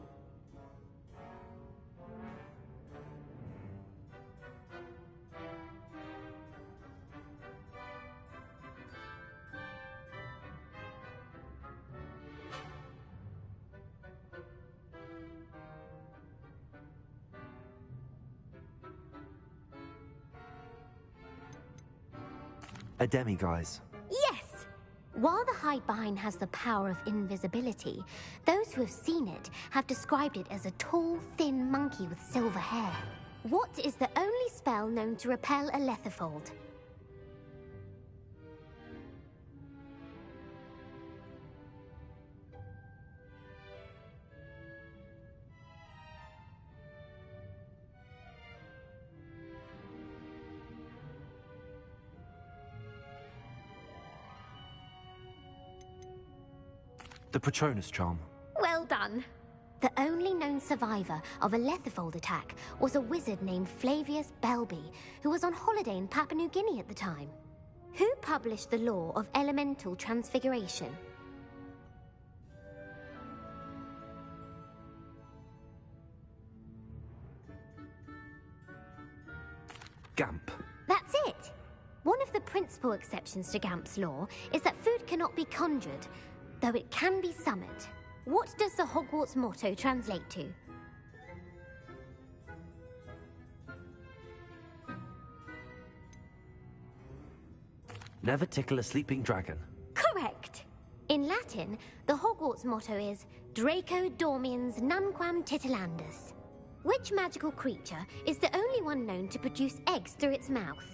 Speaker 2: A demiguise.
Speaker 16: Yes! While the Hide-Behind has the power of invisibility, those who have seen it have described it as a tall, thin monkey with silver hair. What is the only spell known to repel a Lethifold?
Speaker 2: The Patronus Charm.
Speaker 16: Well done. The only known survivor of a Lethifold attack was a wizard named Flavius Belby, who was on holiday in Papua New Guinea at the time. Who published the law of elemental transfiguration?
Speaker 2: Gamp.
Speaker 16: That's it! One of the principal exceptions to Gamp's law is that food cannot be conjured, though it can be summoned. What does the Hogwarts motto translate to?
Speaker 2: Never tickle a sleeping dragon.
Speaker 16: Correct! In Latin, the Hogwarts motto is Draco Dormiens Nunquam Titilandus. Which magical creature is the only one known to produce eggs through its mouth?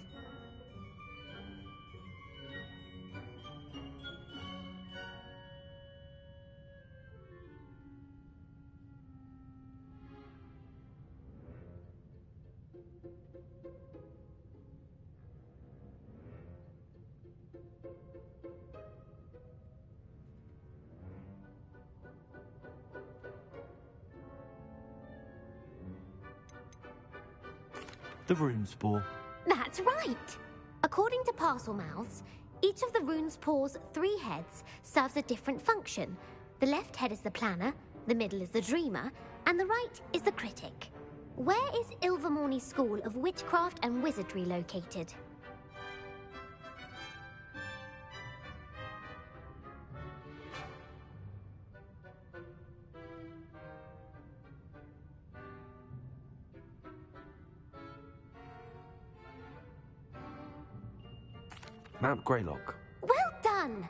Speaker 2: The rune spore.
Speaker 16: That's right! According to parcel mouths, each of the rune spore's 3 heads serves a different function. The left head is the planner, the middle is the dreamer, and the right is the critic. Where is Ilvermorny School of Witchcraft and Wizardry located?
Speaker 2: Mount Greylock.
Speaker 16: Well done!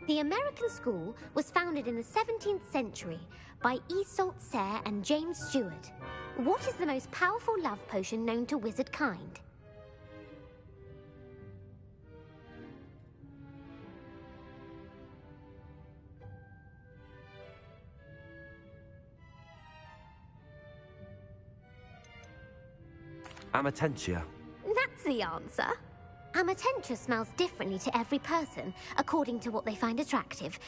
Speaker 16: The American school was founded in the 17th century by Iseult Sayre and James Stewart. What is the most powerful love potion known to wizard kind?
Speaker 2: Amatentia.
Speaker 16: That's the answer. Amatentia smells differently to every person, according to what they find attractive.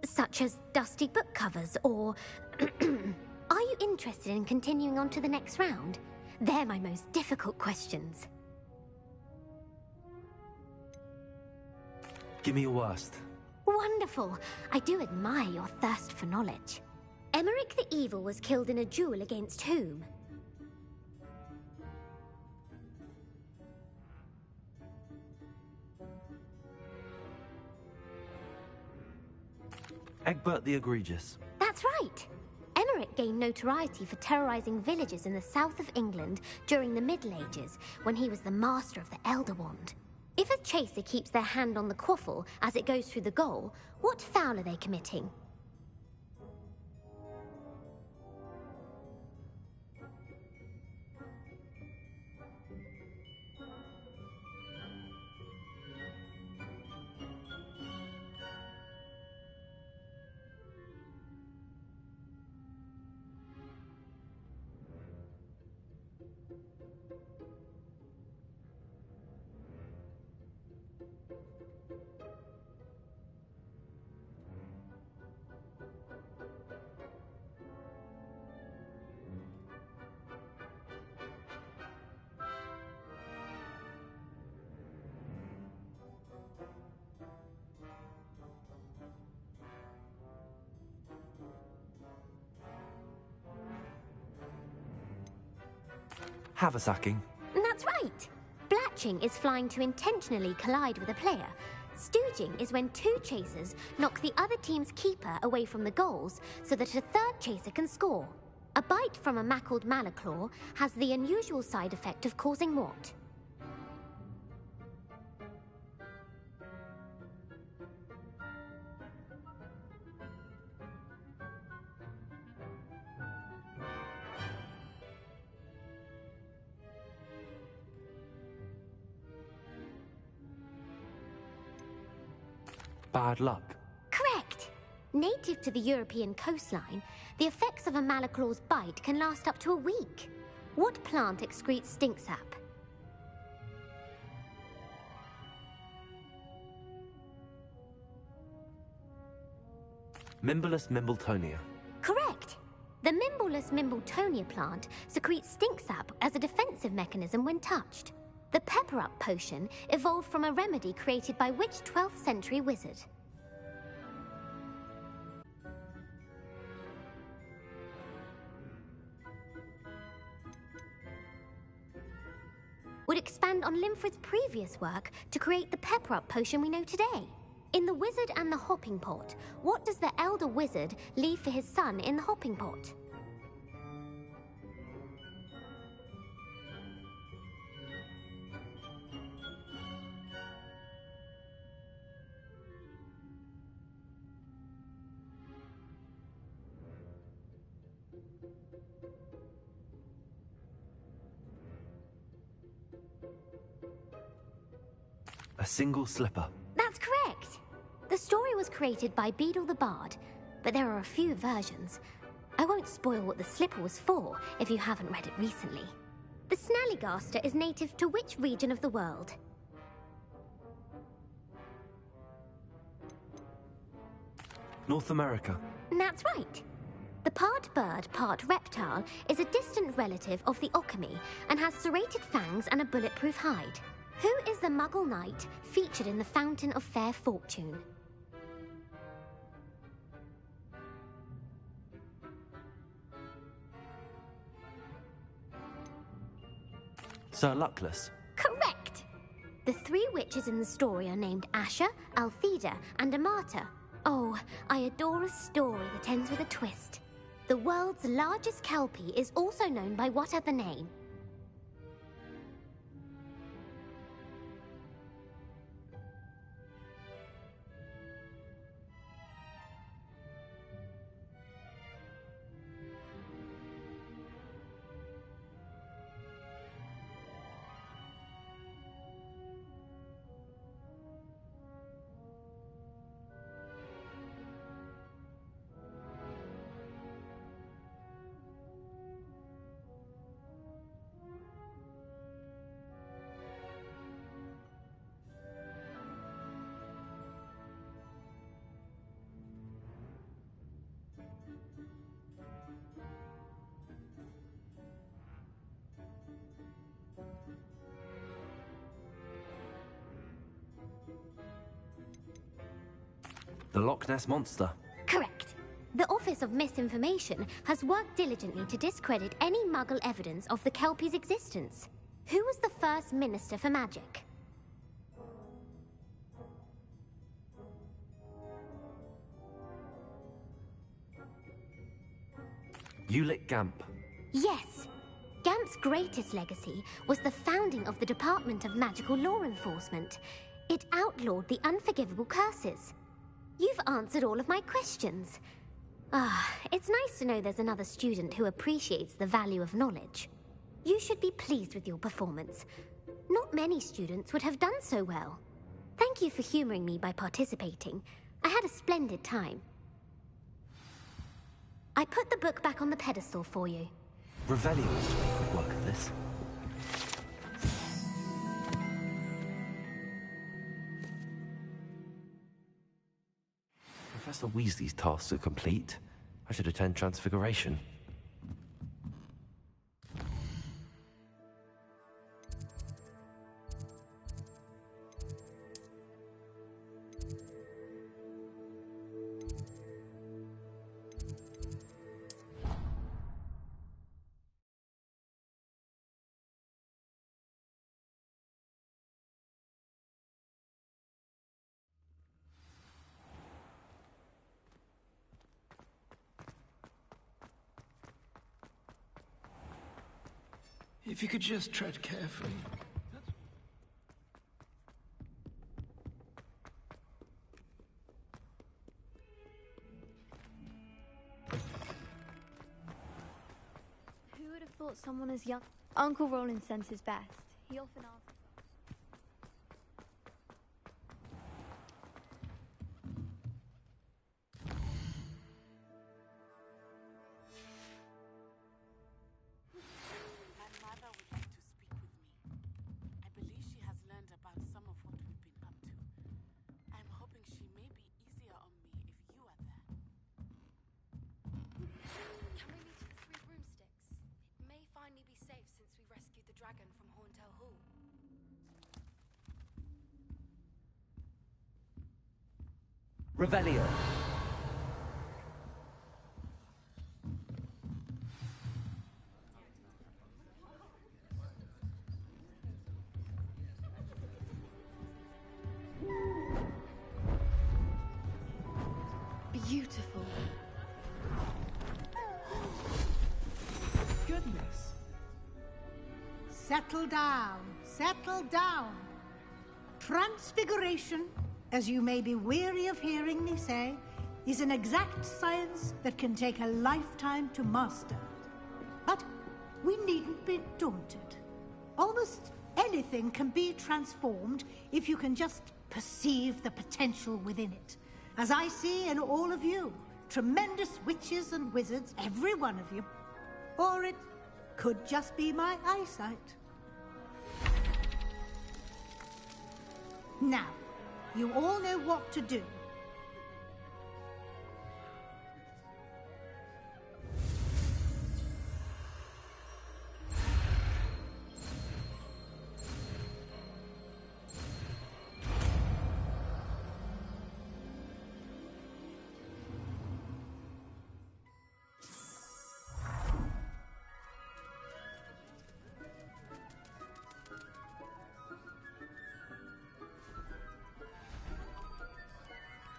Speaker 16: Such as dusty book covers, or... Are you interested in continuing on to the next round? They're my most difficult questions.
Speaker 2: Give me your worst.
Speaker 16: Wonderful. I do admire your thirst for knowledge. Emmerich the Evil was killed in a duel against whom?
Speaker 2: Egbert the Egregious.
Speaker 16: That's right. Emmerich gained notoriety for terrorizing villages in the south of England during the Middle Ages, when he was the master of the Elder Wand. If a chaser keeps their hand on the quaffle as it goes through the goal, what foul are they committing?
Speaker 2: Haversacking.
Speaker 16: That's right. Blatching is flying to intentionally collide with a player. Stooging is when 2 chasers knock the other team's keeper away from the goals so that a 3rd chaser can score. A bite from a mackled malaclaw has the unusual side effect of causing what?
Speaker 2: Bad luck.
Speaker 16: Correct! Native to the European coastline, the effects of a malaclaw's bite can last up to a week. What plant excretes stink sap?
Speaker 2: Mimblelus Mimbletonia.
Speaker 16: Correct! The Mimblelus Mimbletonia plant secretes stink sap as a defensive mechanism when touched. The Pepper-Up potion evolved from a remedy created by which 12th century wizard? Would expand on Limfred's previous work to create the Pepper-Up potion we know today. In The Wizard and the Hopping Pot, what does the elder wizard leave for his son in the hopping pot?
Speaker 2: A single slipper.
Speaker 16: That's correct. The story was created by Beadle the Bard, but there are a few versions. I won't spoil what the slipper was for if you haven't read it recently. The Snallygaster is native to which region of the world?
Speaker 2: North America.
Speaker 16: That's right. The part bird, part reptile is a distant relative of the Occamy and has serrated fangs and a bulletproof hide. Who is the Muggle knight featured in the Fountain of Fair Fortune?
Speaker 2: Sir Luckless.
Speaker 16: Correct! The three witches in the story are named Asher, Altheda, and Amata. Oh, I adore a story that ends with a twist. The world's largest kelpie is also known by what other name?
Speaker 2: The Loch Ness Monster.
Speaker 16: Correct. The Office of Misinformation has worked diligently to discredit any Muggle evidence of the Kelpie's existence. Who was the first Minister for Magic?
Speaker 2: Ulick Gamp.
Speaker 16: Yes. Gamp's greatest legacy was the founding of the Department of Magical Law Enforcement. It outlawed the unforgivable curses. You've answered all of my questions. It's nice to know there's another student who appreciates the value of knowledge. You should be pleased with your performance. Not many students would have done so well. Thank you for humoring me by participating. I had a splendid time. I put the book back on the pedestal for you.
Speaker 2: Revelio wants to make quick work of this. Professor Weasley's tasks are complete. I should attend Transfiguration.
Speaker 11: If you could just tread carefully.
Speaker 17: Who would have thought someone as young... Uncle Roland sends his best. He often asks...
Speaker 2: Revelio.
Speaker 10: Beautiful.
Speaker 18: Goodness. Settle down. Settle down. Transfiguration, as you may be weary of hearing me say, is an exact science that can take a lifetime to master. But we needn't be daunted. Almost anything can be transformed if you can just perceive the potential within it. As I see in all of you, tremendous witches and wizards, every one of you. Or it could just be my eyesight. Now, you all know what to do.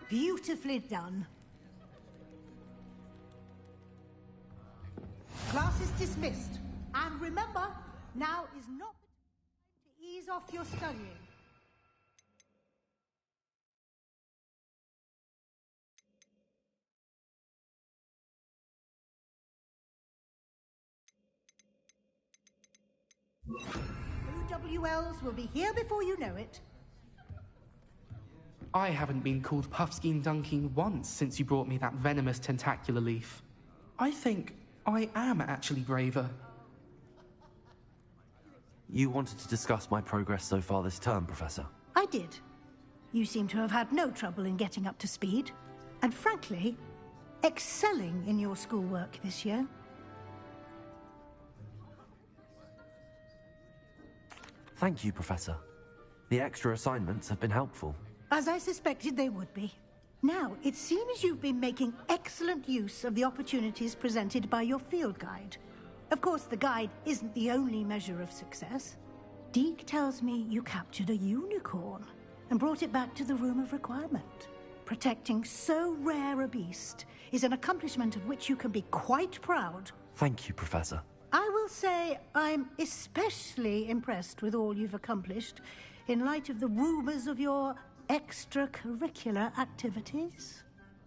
Speaker 18: Beautifully done. Class is dismissed. And remember, now is not the time to ease off your studying. OWLs will be here before you know it.
Speaker 19: I haven't been called Puffskein Dunking once since you brought me that venomous tentacular leaf. I think I am actually braver.
Speaker 2: You wanted to discuss my progress so far this term, Professor?
Speaker 18: I did. You seem to have had no trouble in getting up to speed. And frankly, excelling in your schoolwork this year.
Speaker 2: Thank you, Professor. The extra assignments have been helpful.
Speaker 18: As I suspected they would be. Now, it seems you've been making excellent use of the opportunities presented by your field guide. Of course, the guide isn't the only measure of success. Deke tells me you captured a unicorn and brought it back to the Room of Requirement. Protecting so rare a beast is an accomplishment of which you can be quite proud.
Speaker 2: Thank you, Professor.
Speaker 18: I will say I'm especially impressed with all you've accomplished in light of the rumors of your extracurricular activities.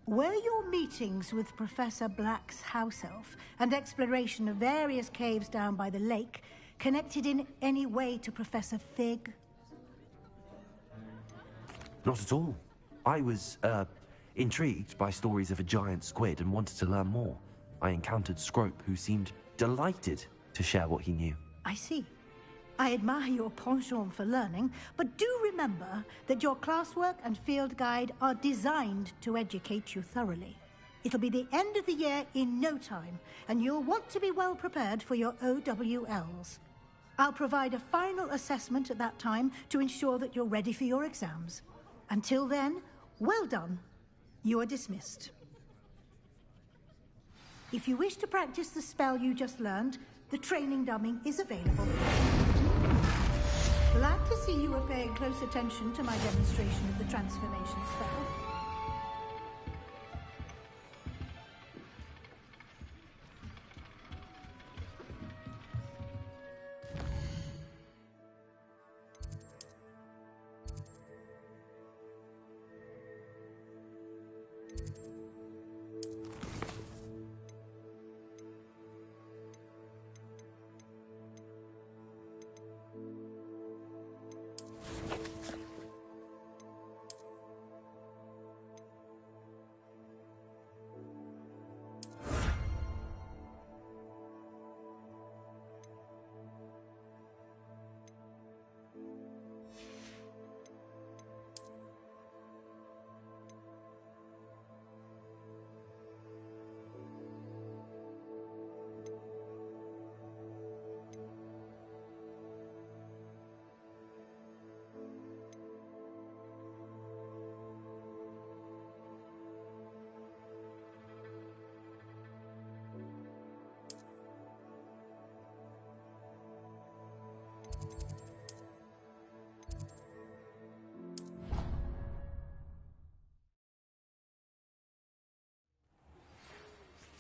Speaker 18: Were your meetings with Professor Black's house elf and exploration of various caves down by the lake connected in any way to Professor Fig?
Speaker 2: Not at all. I was, intrigued by stories of a giant squid and wanted to learn more. I encountered Scrope, who seemed delighted to share what he knew.
Speaker 18: I see. I admire your penchant for learning, but do remember that your classwork and field guide are designed to educate you thoroughly. It'll be the end of the year in no time, and you'll want to be well prepared for your OWLs. I'll provide a final assessment at that time to ensure that you're ready for your exams. Until then, well done. You are dismissed. If you wish to practice the spell you just learned, the training dummy is available. Glad to see you are paying close attention to my demonstration of the transformation spell.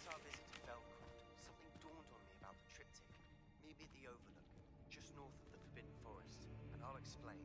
Speaker 5: Since our visit to Velcroft, something dawned on me about the triptych. Maybe at the Overlook, just north of the Forbidden Forest, and I'll explain.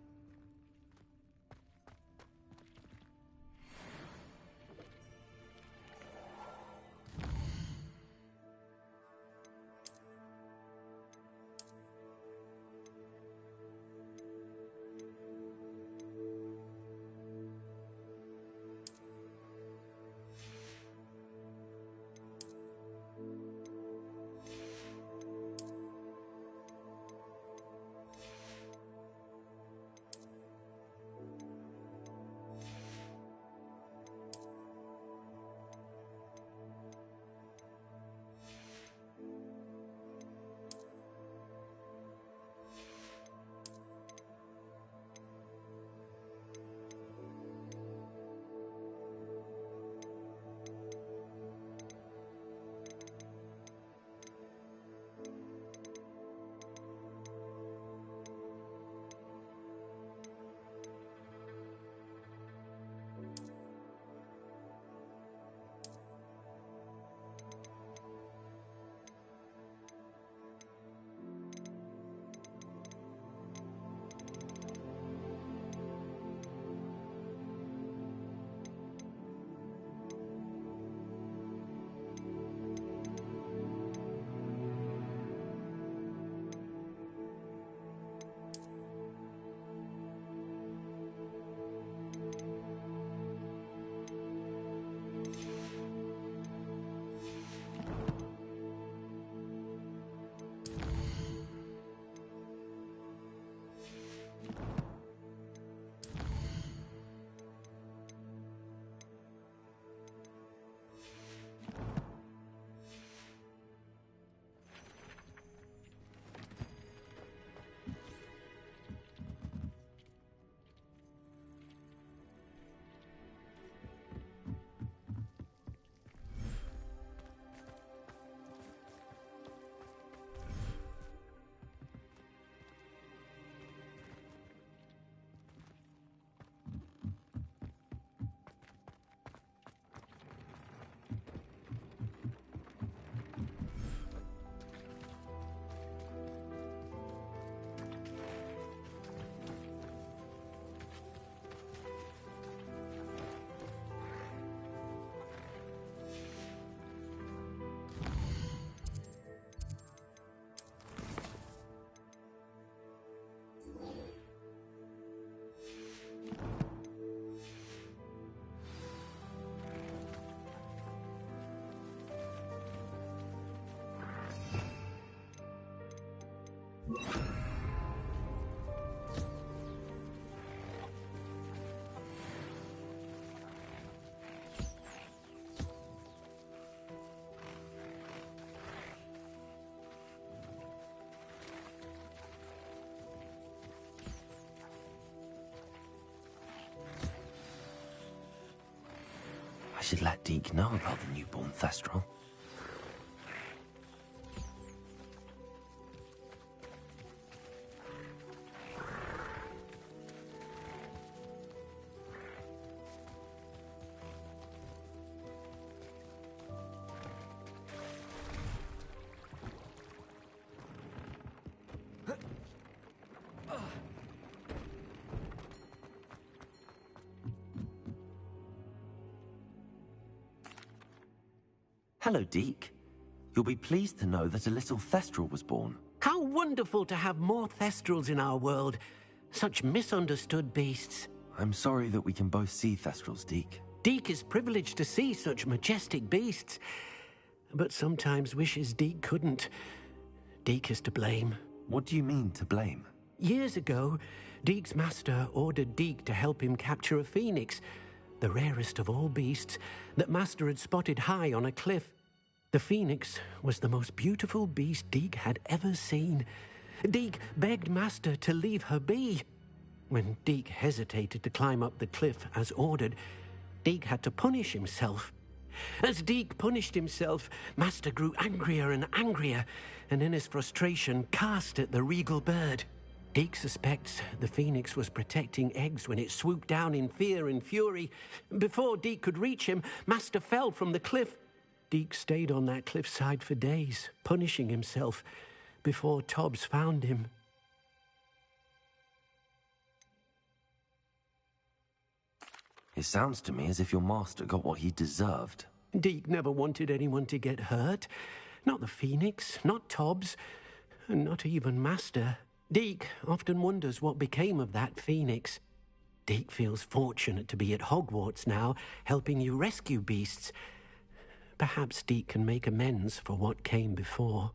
Speaker 2: I should let Deke know about the newborn Thestral. Hello, Deke. You'll be pleased to know that a little Thestral was born.
Speaker 7: How wonderful to have more Thestrals in our world. Such misunderstood beasts.
Speaker 2: I'm sorry that we can both see Thestrals, Deke.
Speaker 7: Deke is privileged to see such majestic beasts, but sometimes wishes Deke couldn't. Deke is to blame.
Speaker 2: What do you mean, to blame?
Speaker 7: Years ago, Deke's master ordered Deke to help him capture a phoenix, the rarest of all beasts, that Master had spotted high on a cliff. The phoenix was the most beautiful beast Deke had ever seen. Deke begged Master to leave her be. When Deke hesitated to climb up the cliff as ordered, Deke had to punish himself. As Deke punished himself, Master grew angrier and angrier, and in his frustration cast at the regal bird. Deke suspects the phoenix was protecting eggs when it swooped down in fear and fury. Before Deke could reach him, Master fell from the cliff. Deke stayed on that cliffside for days, punishing himself, before Tobbs found him.
Speaker 2: It sounds to me as if your master got what he deserved.
Speaker 7: Deke never wanted anyone to get hurt. Not the phoenix, not Tobbs, and not even Master. Deke often wonders what became of that phoenix. Deke feels fortunate to be at Hogwarts now, helping you rescue beasts. Perhaps Deke can make amends for what came before.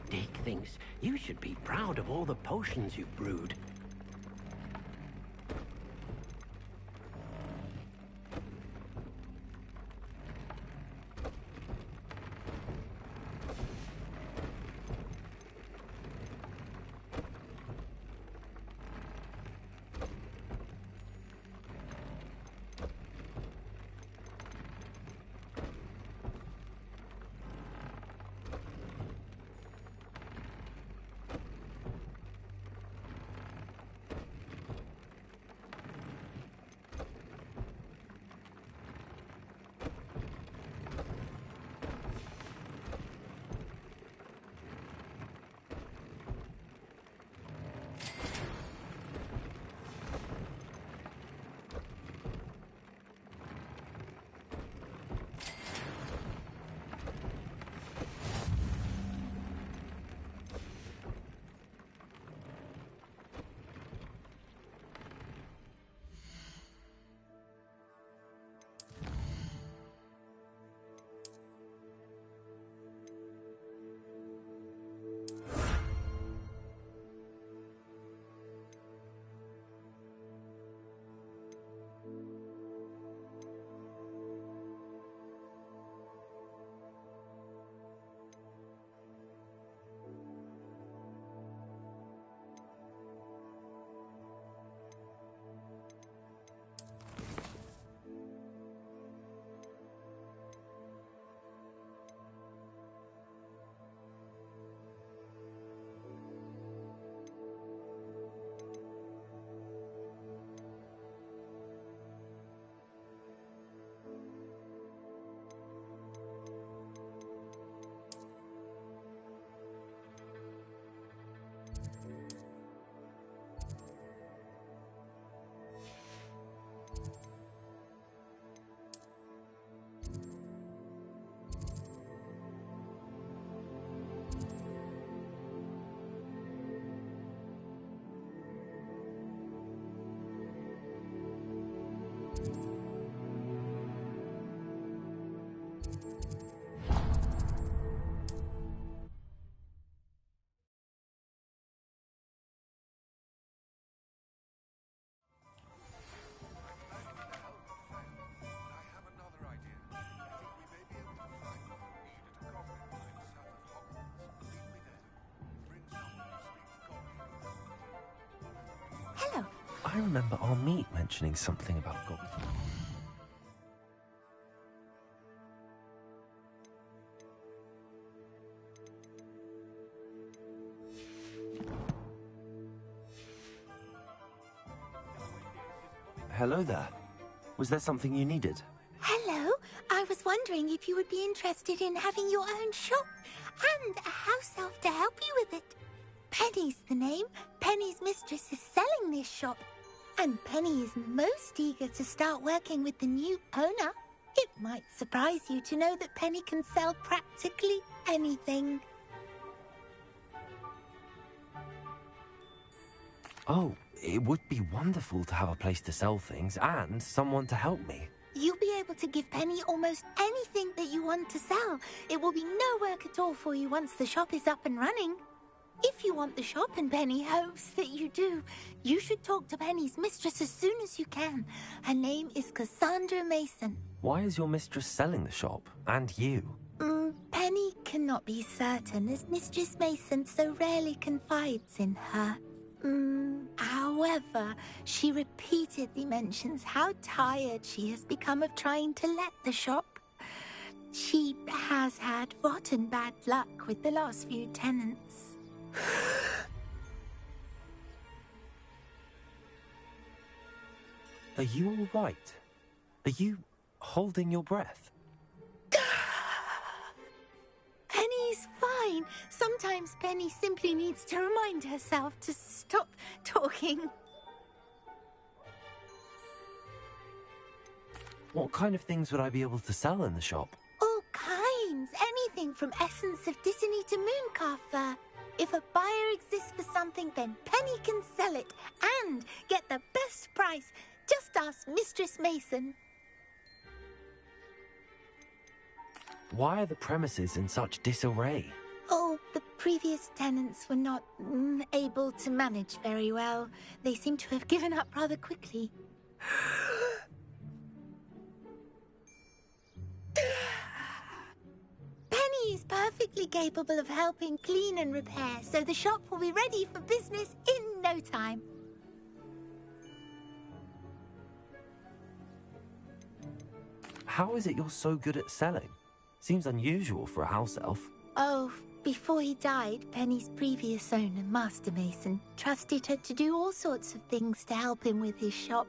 Speaker 7: Deke thinks you should be proud of all the potions you've brewed.
Speaker 2: I remember our meet mentioning something about gold. Hello there. Was there something you needed?
Speaker 20: Hello. I was wondering if you would be interested in having your own shop and a house elf to help you with it. Penny's the name. Penny's mistress is selling this shop. And Penny is most eager to start working with the new owner. It might surprise you to know that Penny can sell practically anything.
Speaker 2: Oh, it would be wonderful to have a place to sell things and someone to help me.
Speaker 20: You'll be able to give Penny almost anything that you want to sell. It will be no work at all for you once the shop is up and running. If you want the shop and Penny hopes that you do, you should talk to Penny's mistress as soon as you can. Her name is Cassandra Mason.
Speaker 2: Why is your mistress selling the shop? And you?
Speaker 20: Penny cannot be certain, as Mistress Mason so rarely confides in her. However, she repeatedly mentions how tired she has become of trying to let the shop. She has had rotten bad luck with the last few tenants.
Speaker 2: Are you all right? Are you holding your breath?
Speaker 20: Penny's fine. Sometimes Penny simply needs to remind herself to stop talking.
Speaker 2: What kind of things would I be able to sell in the shop?
Speaker 20: All kinds. Anything from essence of Disney to mooncalf fur. If a buyer exists for something, then Penny can sell it and get the best price. Just ask Mistress Mason.
Speaker 2: Why are the premises in such disarray?
Speaker 20: Oh, the previous tenants were not able to manage very well. They seem to have given up rather quickly. Penny is perfectly capable of helping clean and repair, so the shop will be ready for business in no time.
Speaker 2: How is it you're so good at selling? Seems unusual for a house elf.
Speaker 20: Oh, before he died, Penny's previous owner, Master Mason, trusted her to do all sorts of things to help him with his shop.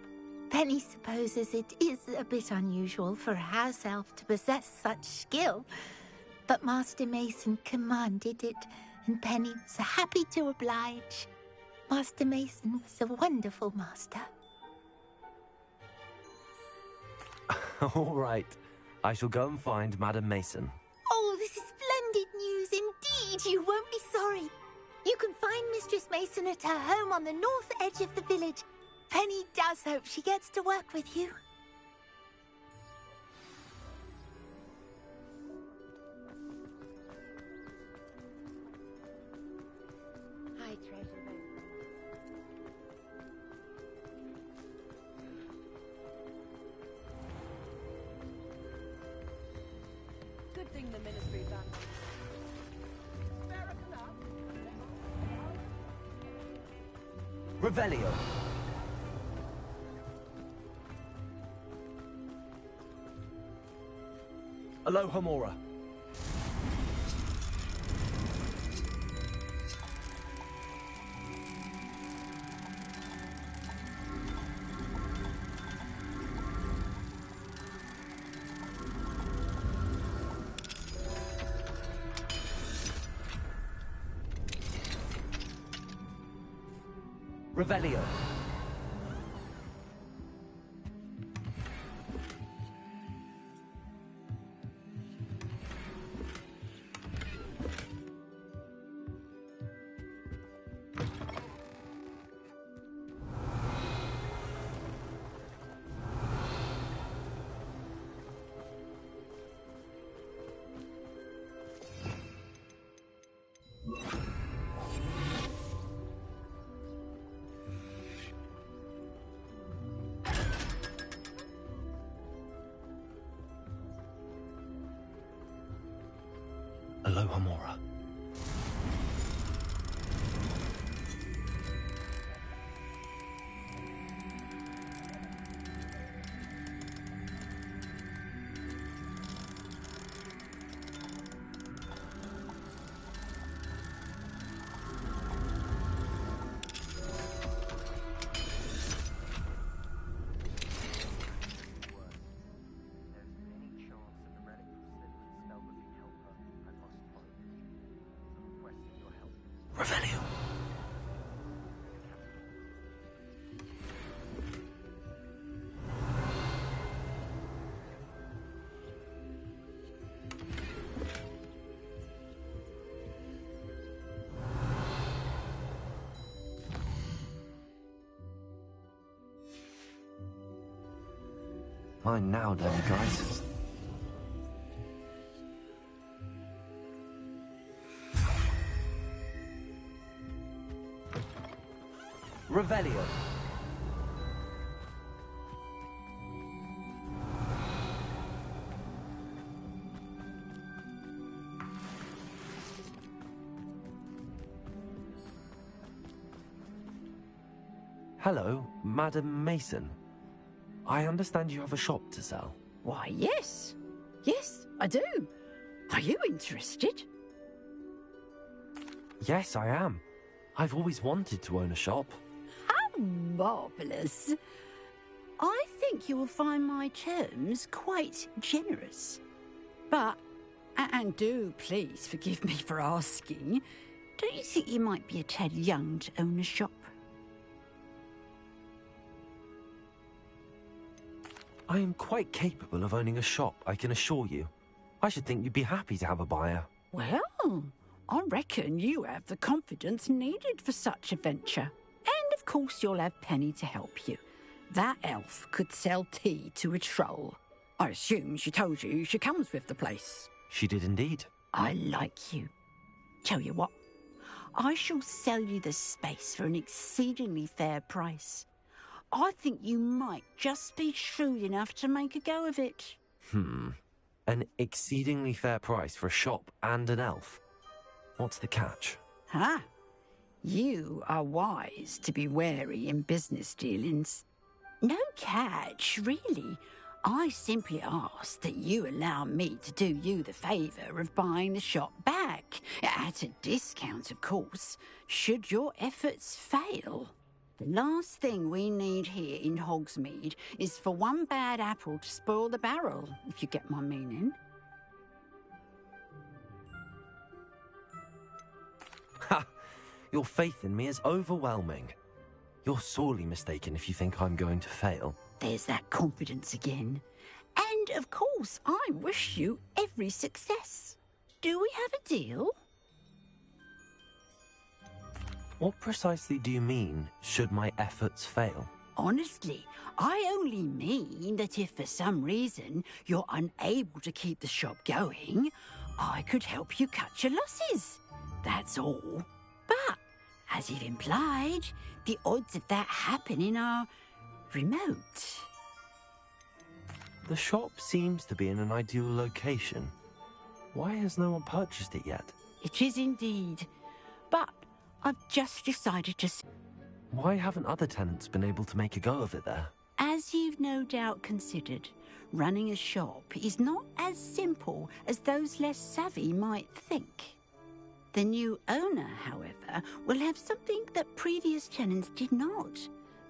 Speaker 20: Penny supposes it is a bit unusual for a house elf to possess such skill, but Master Mason commanded it, and Penny was happy to oblige. Master Mason was a wonderful master.
Speaker 2: All right. I shall go and find Madam Mason.
Speaker 20: Oh, this is splendid news indeed. You won't be sorry. You can find Mistress Mason at her home on the north edge of the village. Penny does hope she gets to work with you.
Speaker 16: Hi, Treasure.
Speaker 21: Good thing the ministry found me.
Speaker 2: Revelio. Aloha Mora. Revelio. Aloha Mora. Revelio. Mine now, damn you guys. Revelio. Hello, Madam Mason. I understand you have a shop to sell.
Speaker 3: Why, yes. Yes, I do. Are you interested?
Speaker 2: Yes, I am. I've always wanted to own a shop.
Speaker 3: How marvellous. I think you will find my terms quite generous. But, and do please forgive me for asking, don't you think you might be a tad young to own a shop?
Speaker 2: I am quite capable of owning a shop, I can assure you. I should think you'd be happy to have a buyer.
Speaker 3: Well, I reckon you have the confidence needed for such a venture. And of course you'll have Penny to help you. That elf could sell tea to a troll. I assume she told you she comes with the place.
Speaker 2: She did indeed.
Speaker 3: I like you. Tell you what, I shall sell you the space for an exceedingly fair price. I think you might just be shrewd enough to make a go of it.
Speaker 2: An exceedingly fair price for a shop and an elf. What's the catch?
Speaker 3: Ah, you are wise to be wary in business dealings. No catch, really. I simply ask that you allow me to do you the favour of buying the shop back. At a discount, of course, should your efforts fail. The last thing we need here in Hogsmeade is for one bad apple to spoil the barrel, if you get my meaning.
Speaker 2: Ha! Your faith in me is overwhelming. You're sorely mistaken if you think I'm going to fail.
Speaker 3: There's that confidence again. And, of course, I wish you every success. Do we have a deal?
Speaker 2: What precisely do you mean, should my efforts fail?
Speaker 3: Honestly, I only mean that if for some reason you're unable to keep the shop going, I could help you cut your losses. That's all. But, as you've implied, the odds of that happening are remote.
Speaker 2: The shop seems to be in an ideal location. Why has no one purchased it yet?
Speaker 3: It is indeed. But I've just decided to...
Speaker 2: Why haven't other tenants been able to make a go of it there?
Speaker 3: As you've no doubt considered, running a shop is not as simple as those less savvy might think. The new owner, however, will have something that previous tenants did not.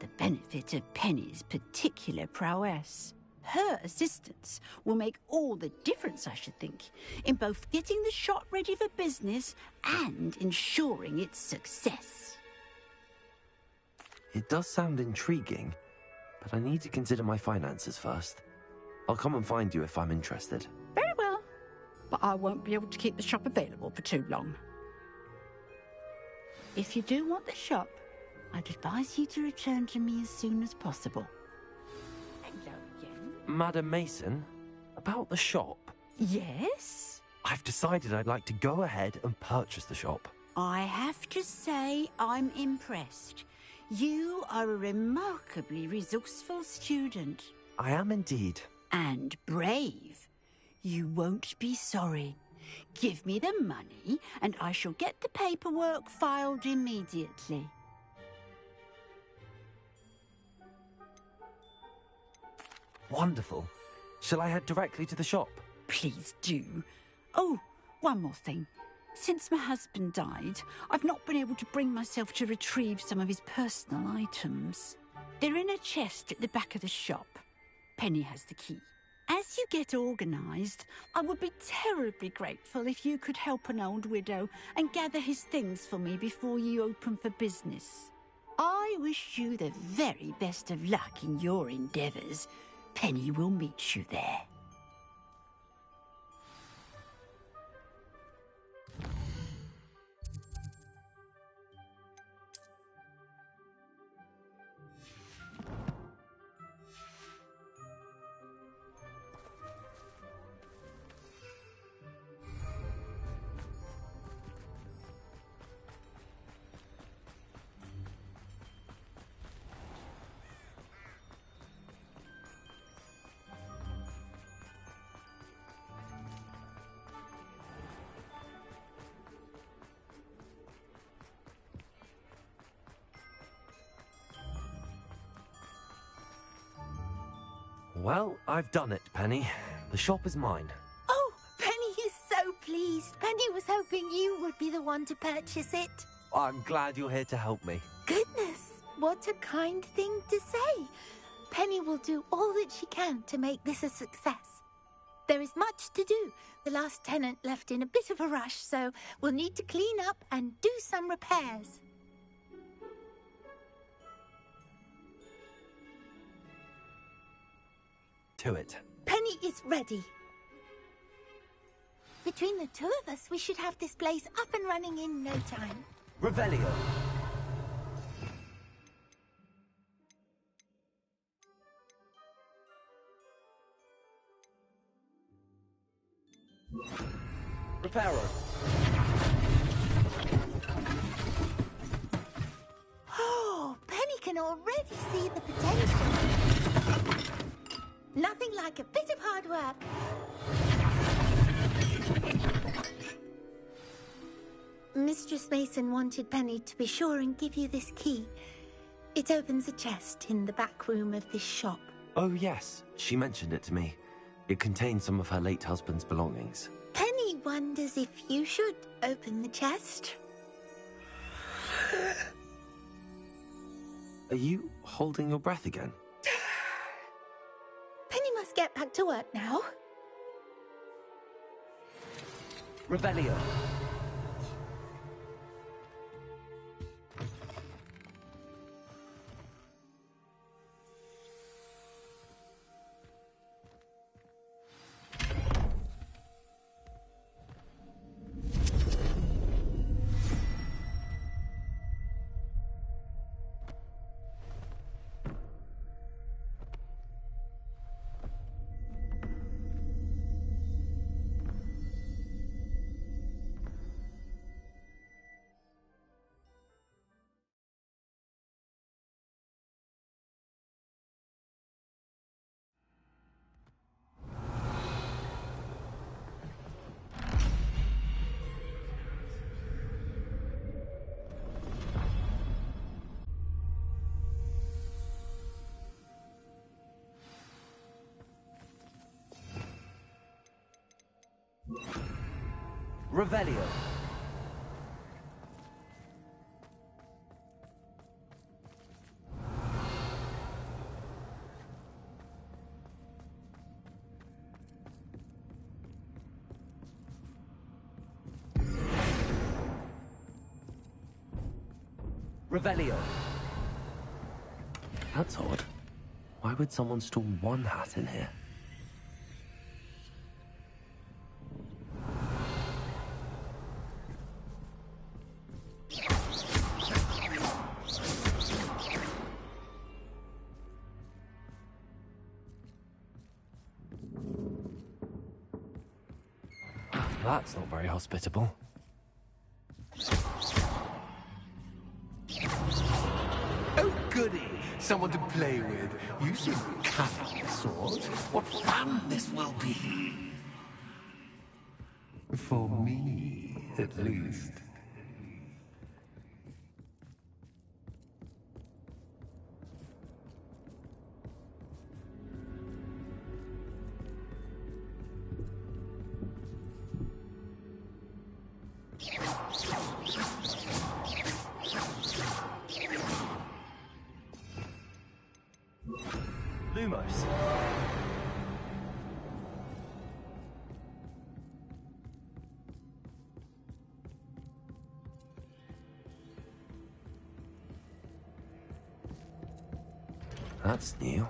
Speaker 3: The benefit of Penny's particular prowess. Her assistance will make all the difference, I should think, in both getting the shop ready for business and ensuring its success.
Speaker 2: It does sound intriguing, but I need to consider my finances first. I'll come and find you if I'm interested.
Speaker 3: Very well, but I won't be able to keep the shop available for too long. If you do want the shop, I'd advise you to return to me as soon as possible. Hello again.
Speaker 2: Madam Mason, about the shop.
Speaker 3: Yes?
Speaker 2: I've decided I'd like to go ahead and purchase the shop.
Speaker 3: I have to say I'm impressed. You are a remarkably resourceful student.
Speaker 2: I am indeed.
Speaker 3: And brave. You won't be sorry. Give me the money, and I shall get the paperwork filed immediately.
Speaker 2: Wonderful. Shall I head directly to the shop?
Speaker 3: Please do. Oh, one more thing. Since my husband died, I've not been able to bring myself to retrieve some of his personal items. They're in a chest at the back of the shop. Penny has the key. As you get organised, I would be terribly grateful if you could help an old widow and gather his things for me before you open for business. I wish you the very best of luck in your endeavours. Penny will meet you there.
Speaker 2: Well, I've done it, Penny. The shop is mine.
Speaker 20: Oh, Penny is so pleased. Penny was hoping you would be the one to purchase it.
Speaker 2: I'm glad you're here to help me.
Speaker 20: Goodness, what a kind thing to say. Penny will do all that she can to make this a success. There is much to do. The last tenant left in a bit of a rush, so we'll need to clean up and do some repairs.
Speaker 2: To it.
Speaker 20: Penny is ready. Between the two of us, we should have this place up and running in no time.
Speaker 2: Revelio. Reparo.
Speaker 20: Oh, Penny can already see the potential. Nothing like a bit of hard work. Mistress Mason wanted Penny to be sure and give you this key. It opens a chest in the back room of this shop.
Speaker 2: Oh, yes. She mentioned it to me. It contains some of her late husband's belongings.
Speaker 20: Penny wonders if you should open the chest.
Speaker 2: Are you holding your breath again?
Speaker 20: Penny must get back to work now.
Speaker 2: Revelio. Revelio. Revelio. That's odd. Why would someone store one hat in here? That's not very hospitable.
Speaker 11: Oh, goody! Someone to play with. You seem cunning, Sword. What fun this will be! For me, at least.
Speaker 2: Lumos. That's new.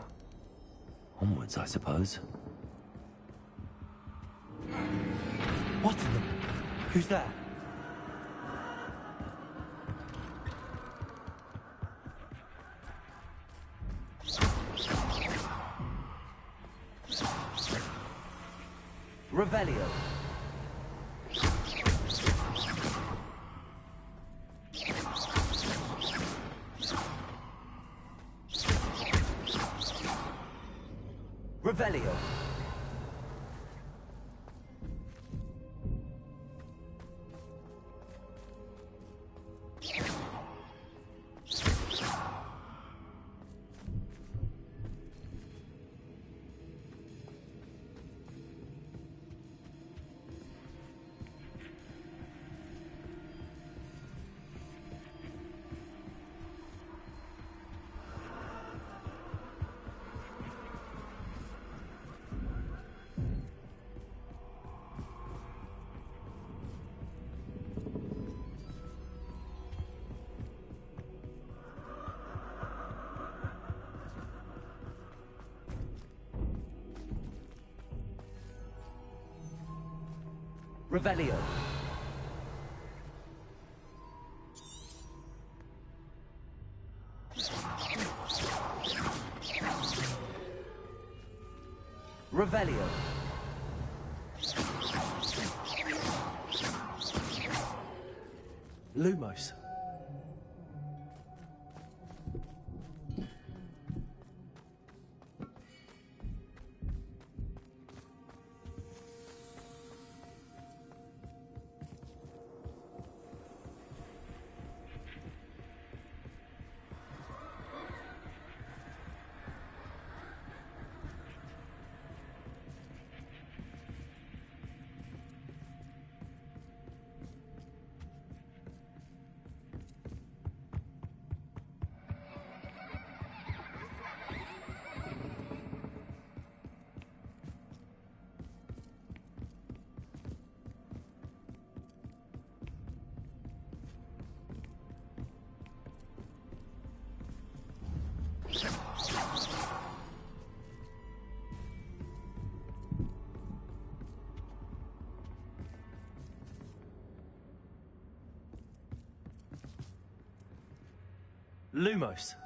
Speaker 2: Onwards, I suppose. What in the... Who's there? Revelio. Revelio. Revelio. Revelio.
Speaker 5: Lumos. Lumos.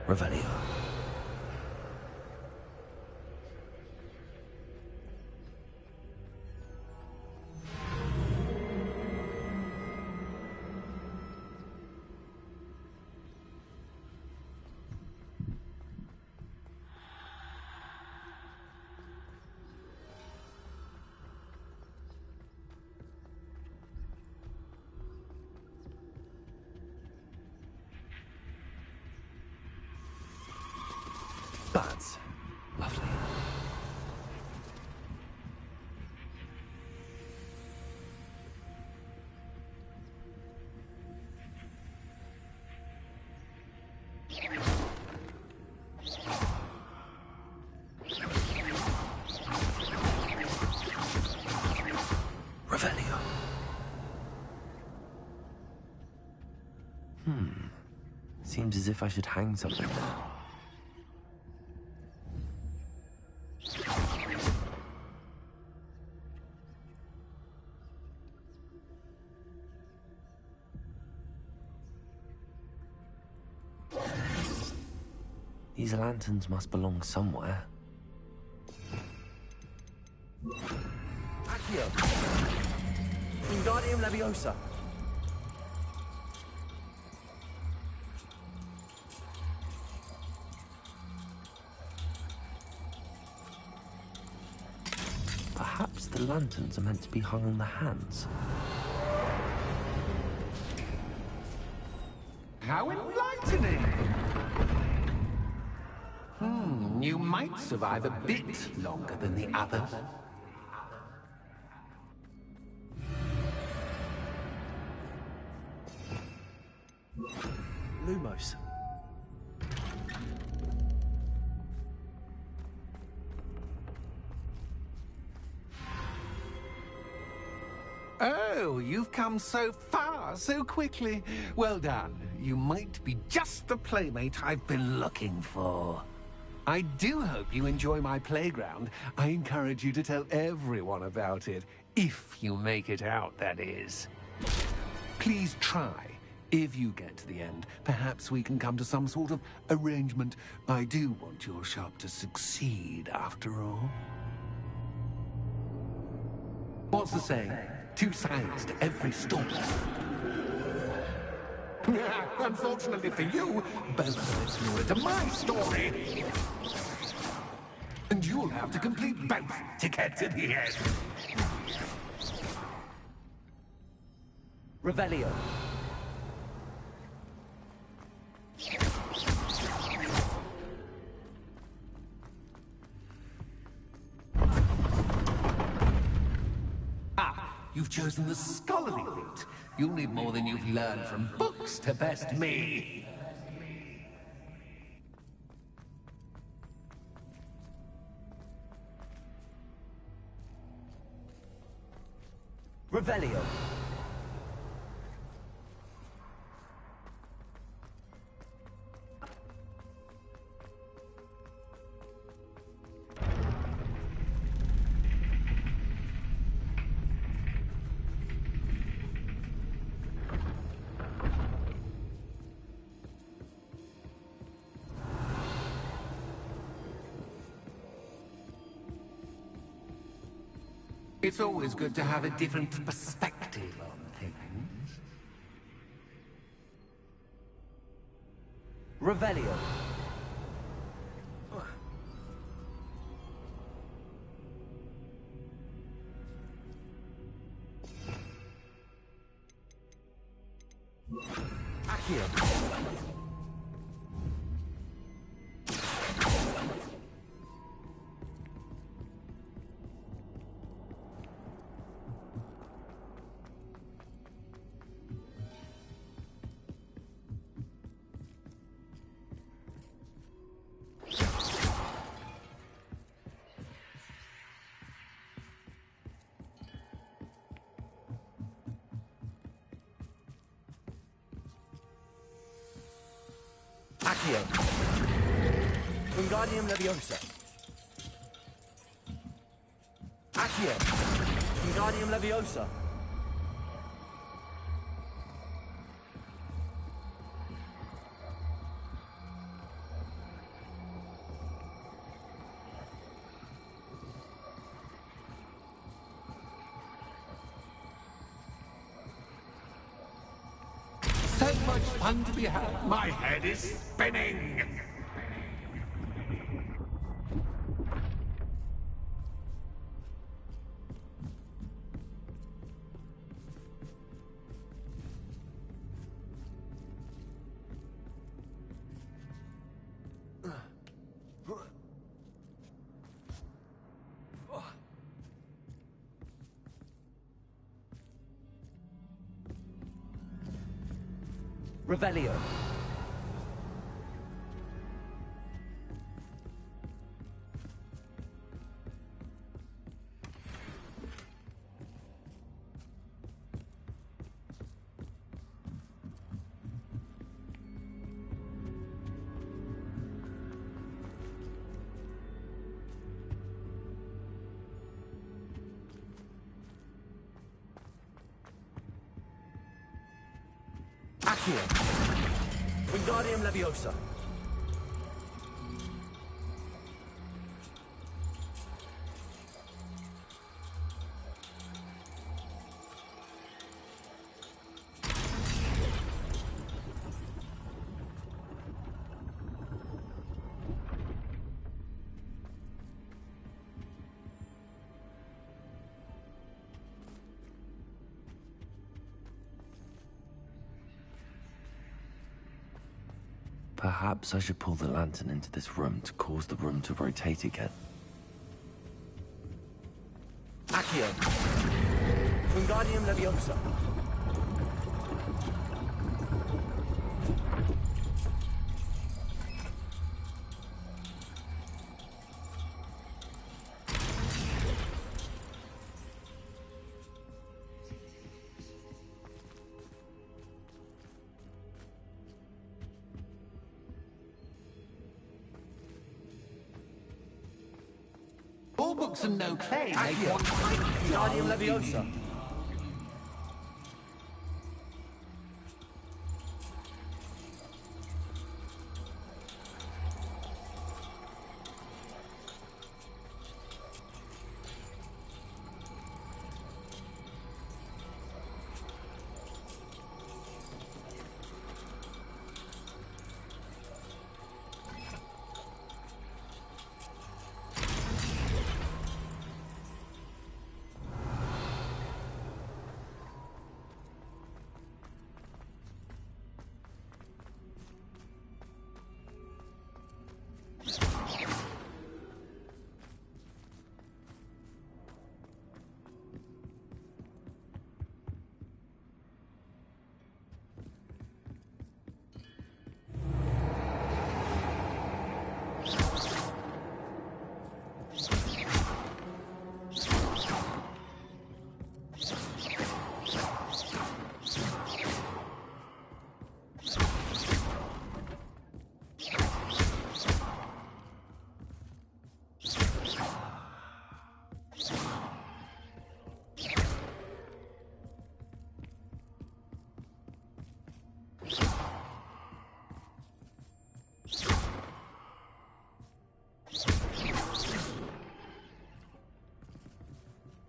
Speaker 2: Revelio. Seems as if I should hang something. These lanterns must belong somewhere.
Speaker 9: Accio! Wingardium Leviosa!
Speaker 2: Perhaps the lanterns are meant to be hung on the hands.
Speaker 11: How enlightening! You might survive a bit longer than the others.
Speaker 9: Lumos.
Speaker 11: Oh, you've come so far so quickly. Well done. You might be just the playmate I've been looking for. I do hope you enjoy my playground. I encourage you to tell everyone about it. If you make it out, that is. Please try. If you get to the end, perhaps we can come to some sort of arrangement. I do want your shop to succeed, after all. What's the saying? 2 sides to every story. Unfortunately for you, both sides lure to my story. And you'll have to complete both to get to the end.
Speaker 9: Revelio.
Speaker 11: You've chosen the scholarly route. You'll need more than you've learned from books to best me.
Speaker 9: Revelio.
Speaker 11: It's always good to have a different perspective on things.
Speaker 9: Revelio. Accio. Accio. Wingardium Leviosa. Accio. Wingardium Leviosa.
Speaker 11: So much fun to be had. My head is spinning.
Speaker 9: Revelio. Accio. Wingardium Leviosa.
Speaker 2: Perhaps I should pull the lantern into this room to cause the room to rotate again.
Speaker 9: Accio. Wingardium Leviosa.
Speaker 11: All books and no clay make
Speaker 9: Accio.
Speaker 11: one
Speaker 9: Wingardium Leviosa.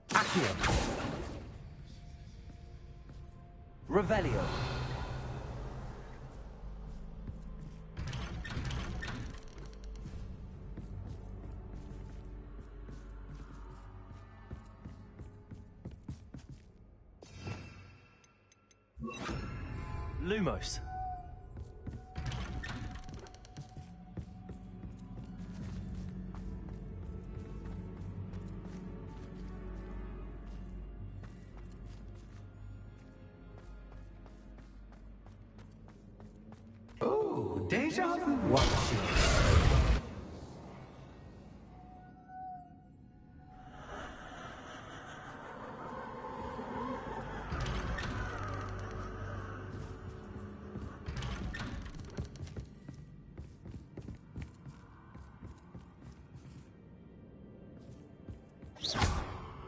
Speaker 9: Accio. Revelio. Lumos.
Speaker 11: Oh, deja vu.
Speaker 9: Watch it.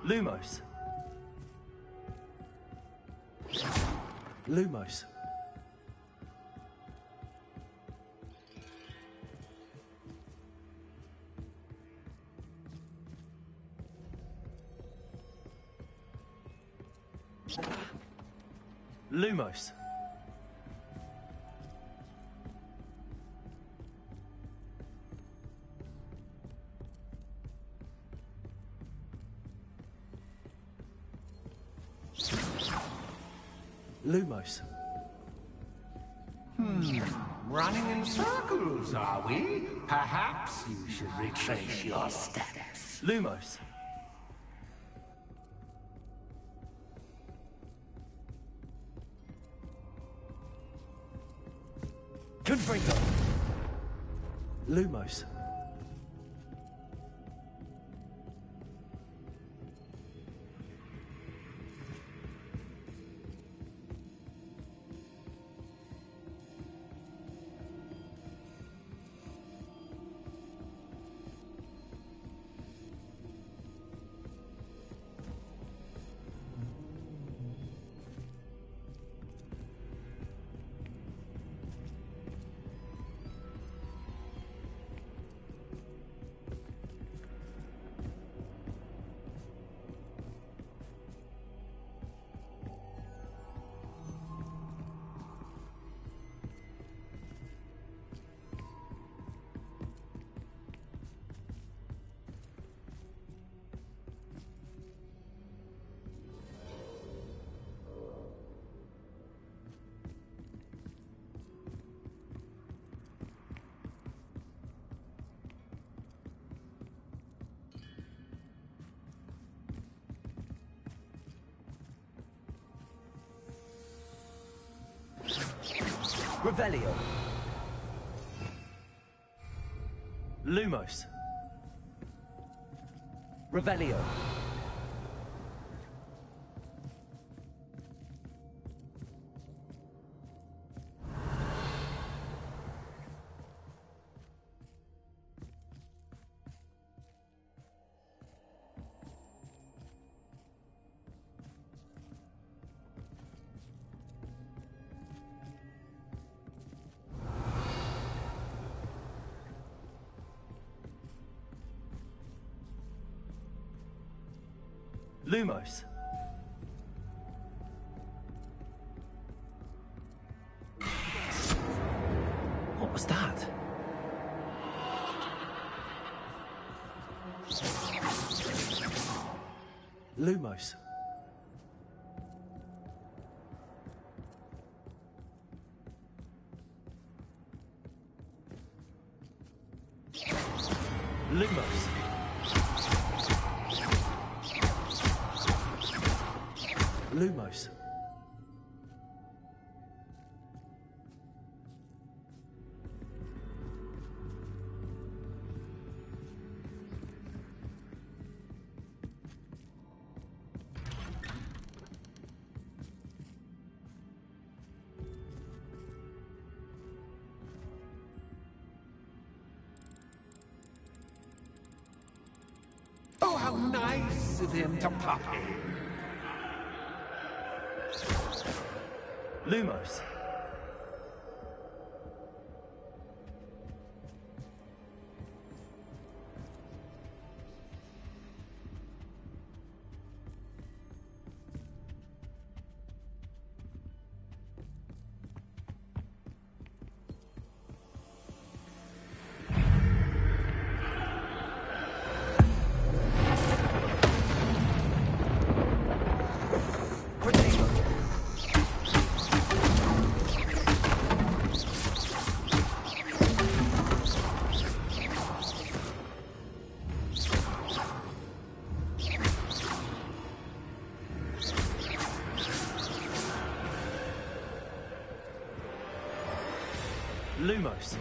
Speaker 9: Lumos. Lumos. Lumos. Lumos.
Speaker 11: Running in circles, are we? Perhaps you should retrace your steps.
Speaker 9: Lumos. Confringo. Lumos. Revelio. Lumos. Revelio. Lumos.
Speaker 2: What was that?
Speaker 9: Lumos. Lumos. Lumos.
Speaker 11: Oh, how nice of him to pop in.
Speaker 9: Lumos. Lumos.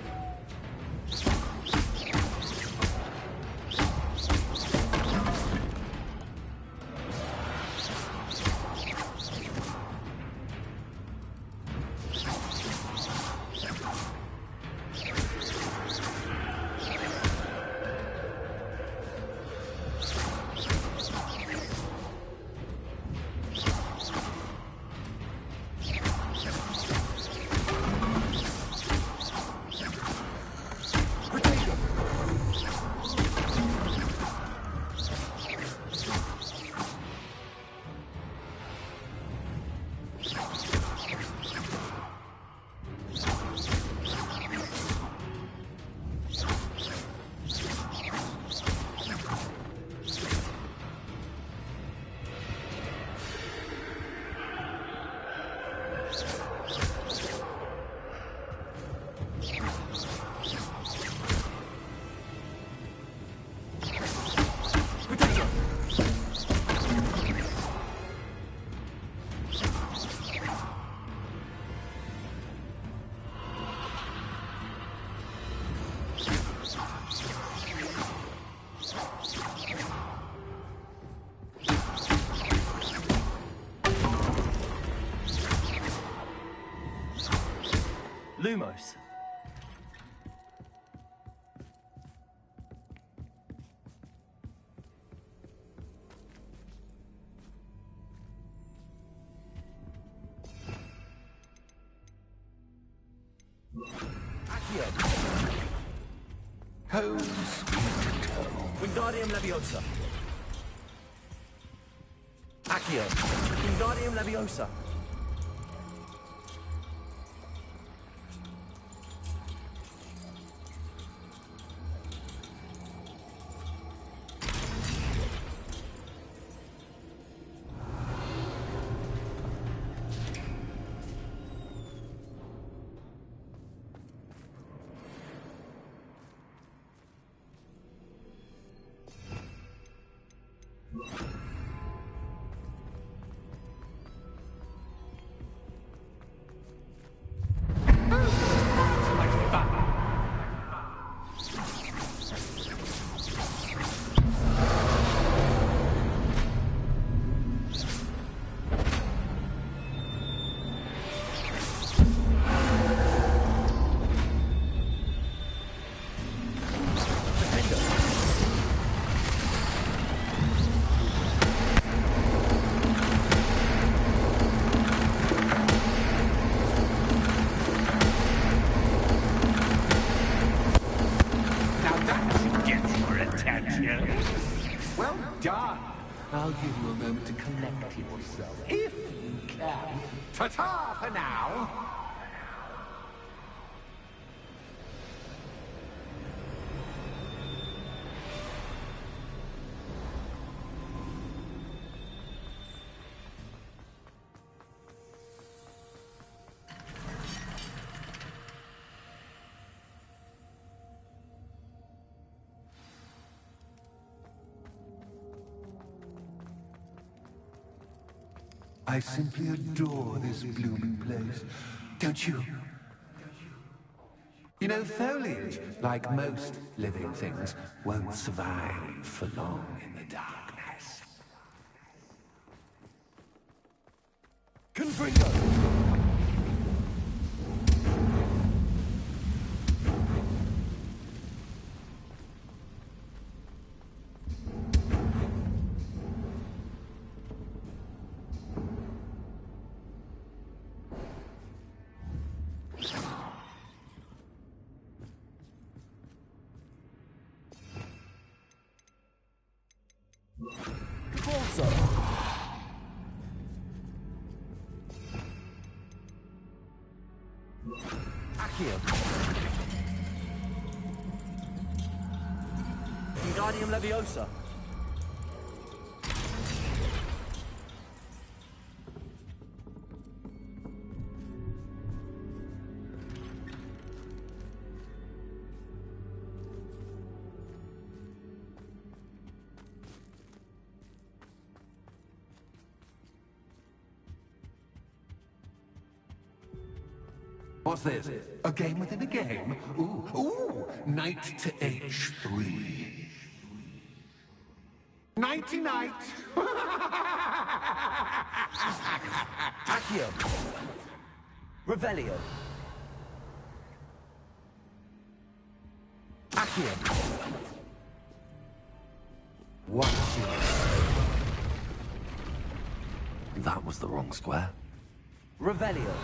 Speaker 9: Lumos.
Speaker 11: Home sweet home.
Speaker 9: Wingardium Leviosa. Accio. Wingardium Leviosa.
Speaker 11: Ta-ta for now! I simply adore this blooming place, don't you? You know, foliage, like most living things, won't survive for long in the darkness.
Speaker 9: Confringo! Wingardium Leviosa.
Speaker 11: What's this? A game within a game? Ooh, knight to h3. Nighty-night!
Speaker 9: Accio. Revelio.
Speaker 11: Accio.
Speaker 2: What? That was the wrong square.
Speaker 9: Revelio.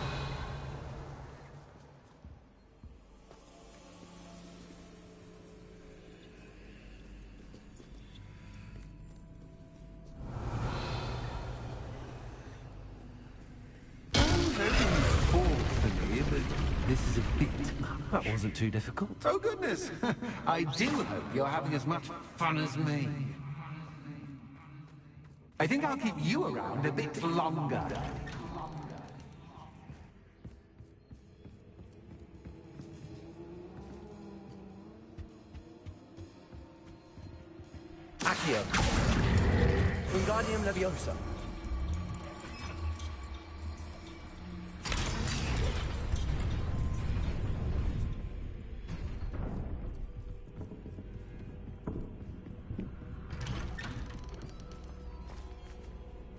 Speaker 11: This is a bit...
Speaker 2: That wasn't too difficult.
Speaker 11: Oh, goodness! I do hope you're having as much fun as me. I think I'll keep you around a bit longer.
Speaker 9: Accio. Wingardium Leviosa.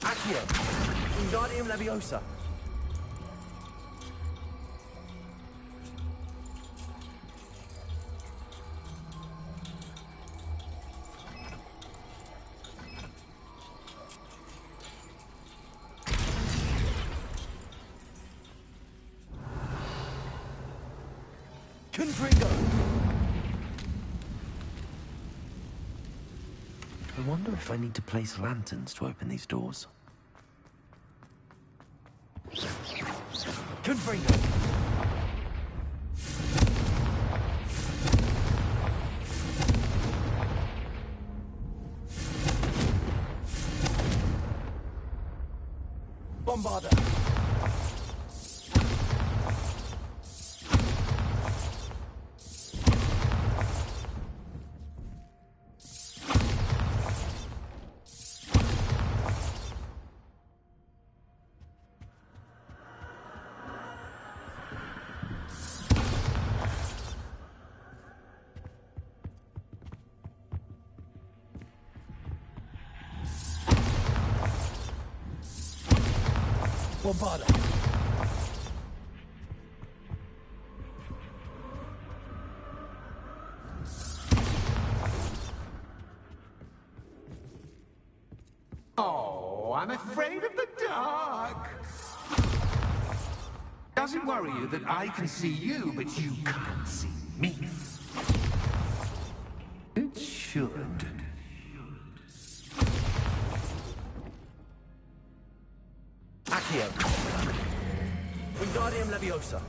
Speaker 9: Accio. Wingardium Leviosa. Confringo.
Speaker 2: I wonder if I need to place lanterns to open these doors.
Speaker 9: Confringo. Bombarda. Bombarda.
Speaker 11: Oh, I'm afraid of the dark. Does it worry you that I can see you, but you can't see me? It should.
Speaker 9: Accio. Wingardium Leviosa.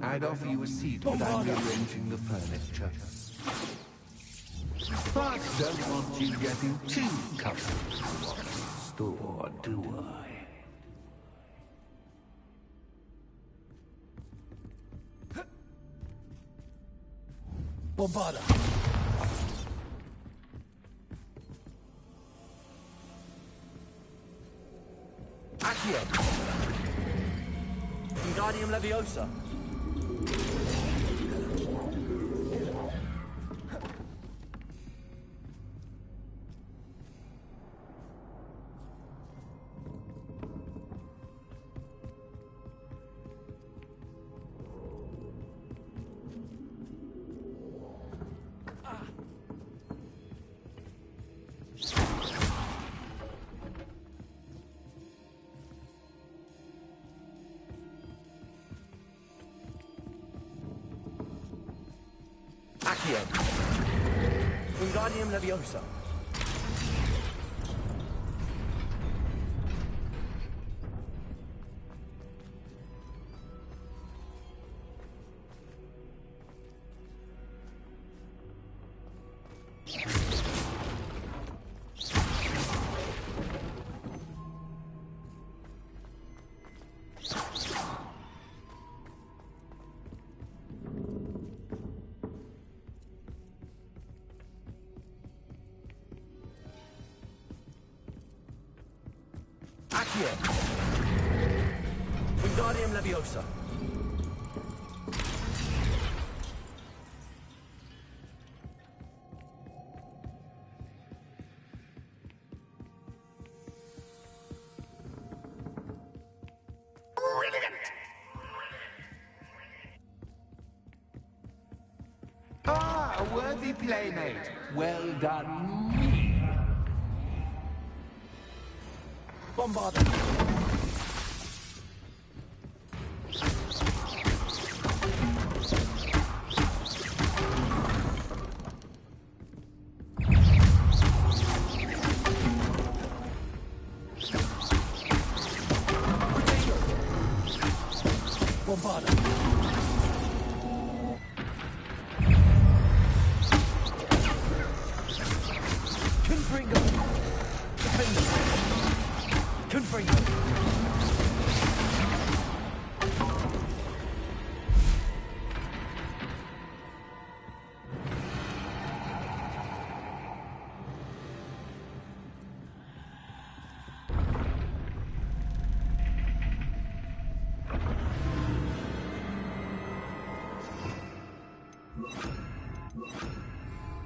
Speaker 11: I'd offer you a seat, but I'm rearranging the furniture. But don't want you getting too comfortable in the store, do I?
Speaker 9: Bombarda. Accio. Wingardium Leviosa. Accio. Wingardium Leviosa. Accio. Wingardium Leviosa.
Speaker 11: Ah, a worthy playmate. Well done, me.
Speaker 9: Bombarda. Bombarda. Confringo. Confringo.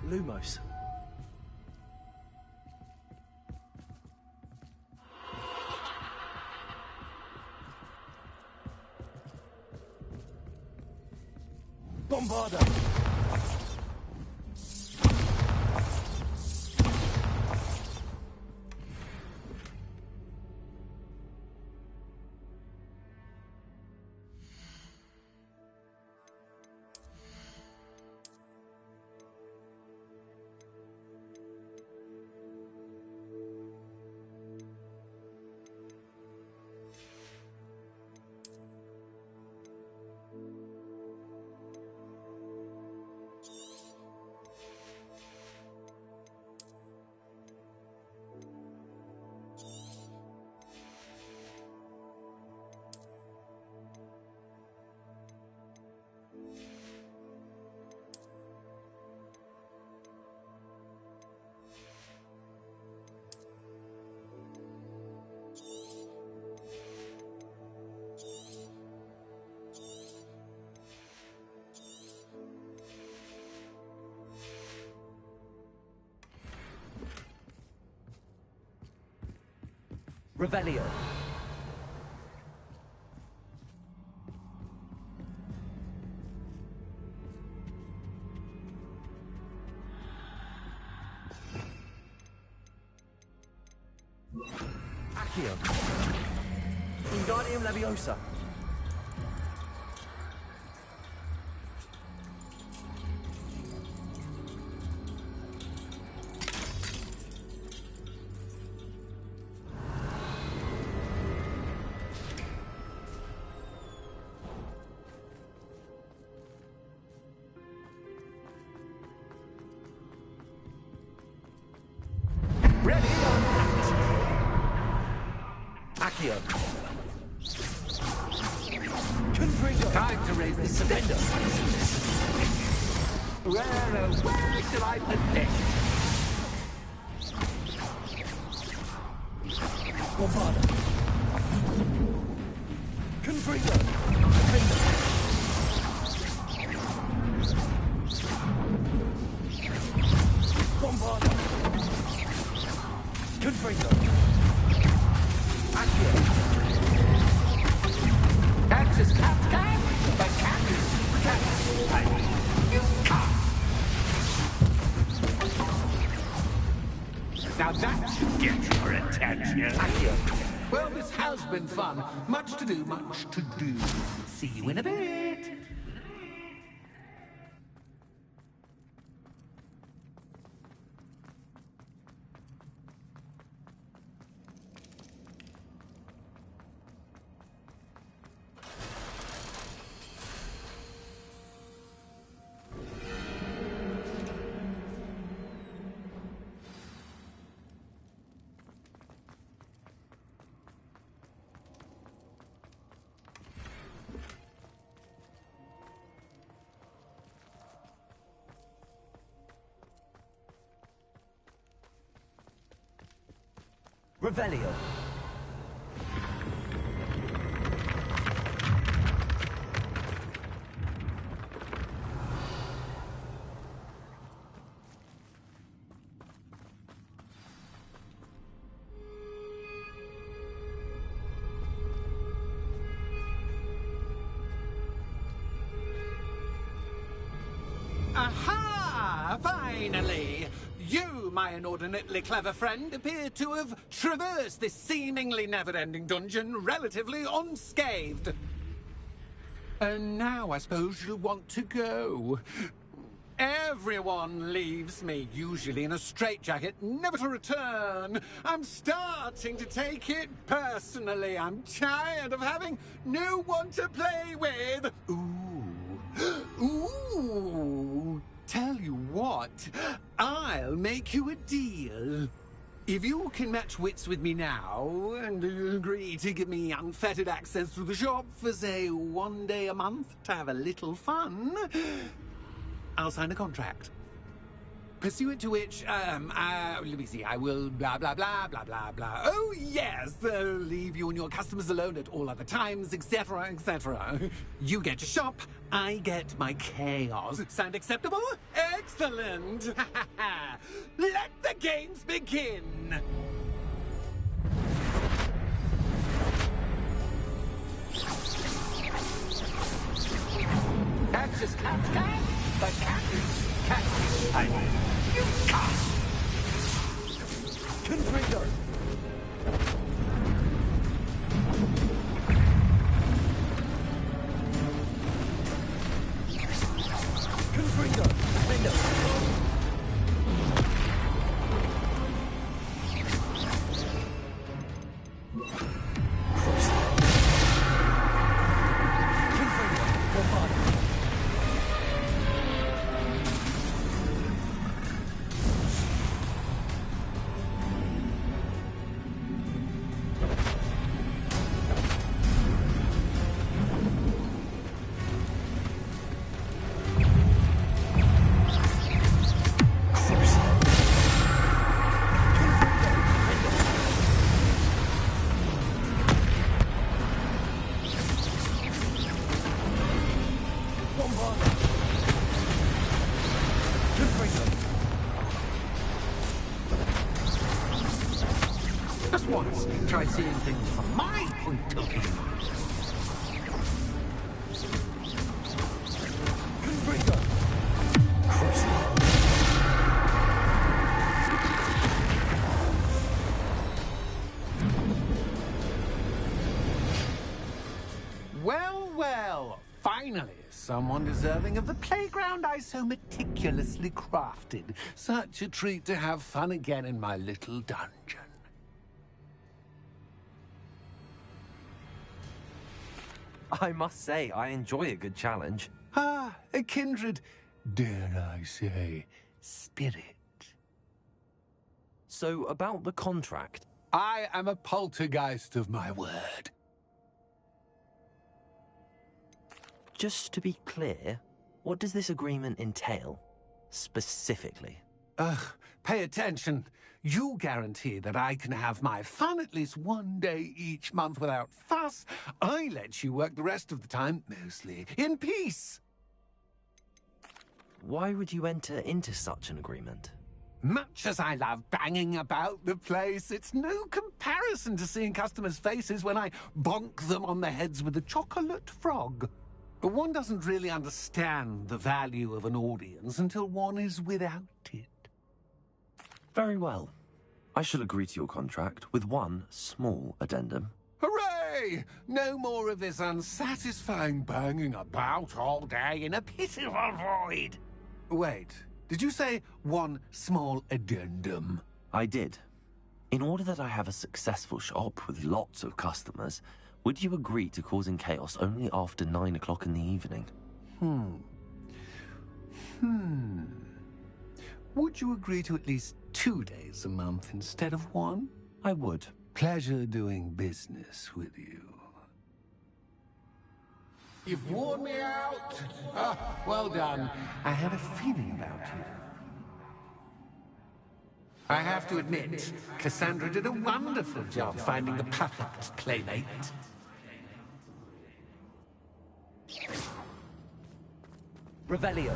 Speaker 9: Lumos. Bombarda. Revelio.
Speaker 2: Accio. Wingardium Leviosa. Ready on act. Accio. Confringo.
Speaker 11: Time to raise the surrender. Where shall I put this?
Speaker 9: Bombarda.
Speaker 2: Confringo.
Speaker 9: Bombarda.
Speaker 2: Confringo. Accio.
Speaker 11: Axis Captain, but Captain, you can't. Now that should get your attention. Well, this has been fun. Much to do, much to do. See you in a bit.
Speaker 2: Revelio.
Speaker 11: Aha! Finally! You, my inordinately clever friend, appear to have traversed this seemingly never-ending dungeon relatively unscathed. And now I suppose you'll want to go. Everyone leaves me, usually in a straitjacket, never to return. I'm starting to take it personally. I'm tired of having no one to play with. Ooh. Tell you what, I'll make you a deal. If you can match wits with me now and agree to give me unfettered access to the shop for, say, 1 day a month to have a little fun, I'll sign a contract. Pursuant to which, let me see, I will blah, blah, blah, blah, blah, blah. Oh, yes, leave you and your customers alone at all other times, etc., etc. You get your shop, I get my chaos. Sound acceptable? Excellent! Let the games begin! Axis Captain, but Captain, you can't!
Speaker 2: Confringo. Confringo. Defender.
Speaker 11: Just once, try seeing things from my point of view.
Speaker 2: Confringo.
Speaker 11: Well, well. Finally, someone deserving of the playground I so meticulously crafted. Such a treat to have fun again in my little dungeon.
Speaker 2: I must say, I enjoy a good challenge.
Speaker 11: Ah, a kindred, dare I say, spirit.
Speaker 2: So, about the contract.
Speaker 11: I am a poltergeist of my word.
Speaker 2: Just to be clear, what does this agreement entail, specifically?
Speaker 11: Pay attention. You guarantee that I can have my fun at least one day each month without fuss. I let you work the rest of the time, mostly in peace.
Speaker 2: Why would you enter into such an agreement?
Speaker 11: Much as I love banging about the place, it's no comparison to seeing customers' faces when I bonk them on the heads with a chocolate frog. One doesn't really understand the value of an audience until one is without it.
Speaker 2: Very well. I shall agree to your contract with one small addendum.
Speaker 11: Hooray! No more of this unsatisfying banging about all day in a pitiful void. Wait, did you say one small addendum?
Speaker 2: I did. In order that I have a successful shop with lots of customers, would you agree to causing chaos only after 9 o'clock in the evening?
Speaker 11: Would you agree to at least 2 days a month instead of one?
Speaker 2: I would.
Speaker 11: Pleasure doing business with you. You've worn me out. Well done. I had a feeling about you. I have to admit, Cassandra did a wonderful job finding the perfect playmate.
Speaker 2: Revelio.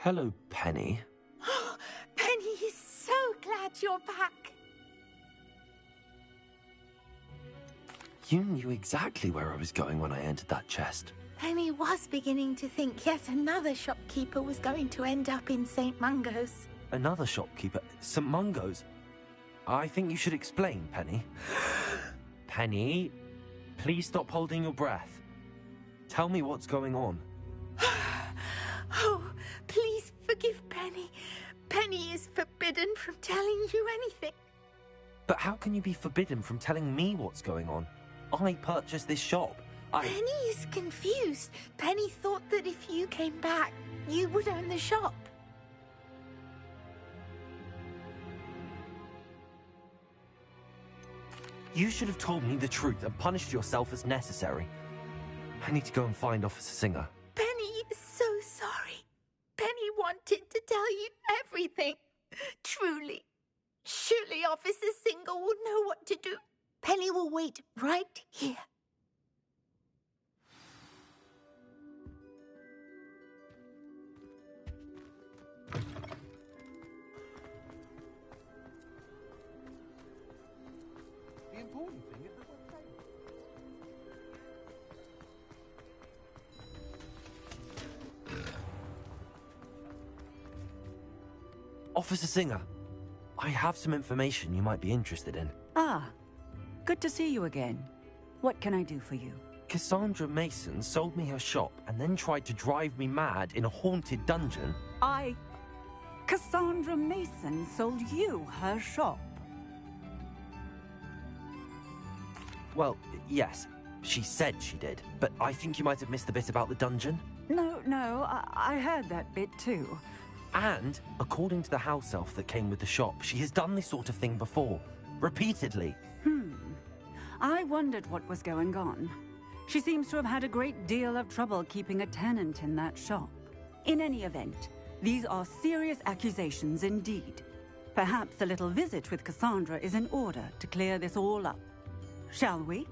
Speaker 2: Hello, Penny.
Speaker 20: Penny is so glad you're back.
Speaker 2: You knew exactly where I was going when I entered that chest.
Speaker 20: Penny was beginning to think yet another shopkeeper was going to end up in St. Mungo's.
Speaker 2: Another shopkeeper? St. Mungo's? I think you should explain, Penny. Penny, please stop holding your breath. Tell me what's going on.
Speaker 20: Oh, please forgive Penny. Penny is forbidden from telling you anything.
Speaker 2: But how can you be forbidden from telling me what's going on? I purchased this shop.
Speaker 20: Penny is confused. Penny thought that if you came back, you would own the shop.
Speaker 2: You should have told me the truth and punished yourself as necessary. I need to go and find Officer Singer.
Speaker 20: Penny is so sorry. Penny wanted to tell you everything. Truly. Surely Officer Singer will know what to do. Penny will wait right here.
Speaker 11: The important thing is that
Speaker 2: Officer Singer, I have some information you might be interested in.
Speaker 4: Ah, good to see you again. What can I do for you?
Speaker 2: Cassandra Mason sold me her shop and then tried to drive me mad in a haunted dungeon.
Speaker 4: Cassandra Mason sold you her shop?
Speaker 2: Well, yes, she said she did, but I think you might have missed the bit about the dungeon.
Speaker 4: No, I heard that bit too.
Speaker 2: And, according to the house elf that came with the shop, she has done this sort of thing before. Repeatedly.
Speaker 4: I wondered what was going on. She seems to have had a great deal of trouble keeping a tenant in that shop. In any event, these are serious accusations indeed. Perhaps a little visit with Cassandra is in order to clear this all up. Shall we?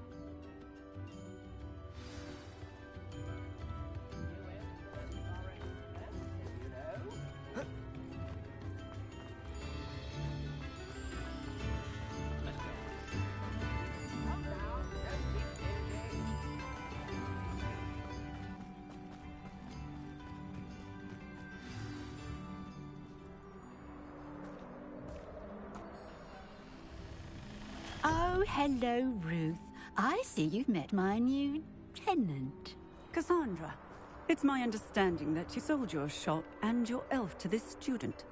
Speaker 3: Oh, hello, Ruth. I see you've met my new tenant.
Speaker 4: Cassandra, it's my understanding that you sold your shop and your elf to this student.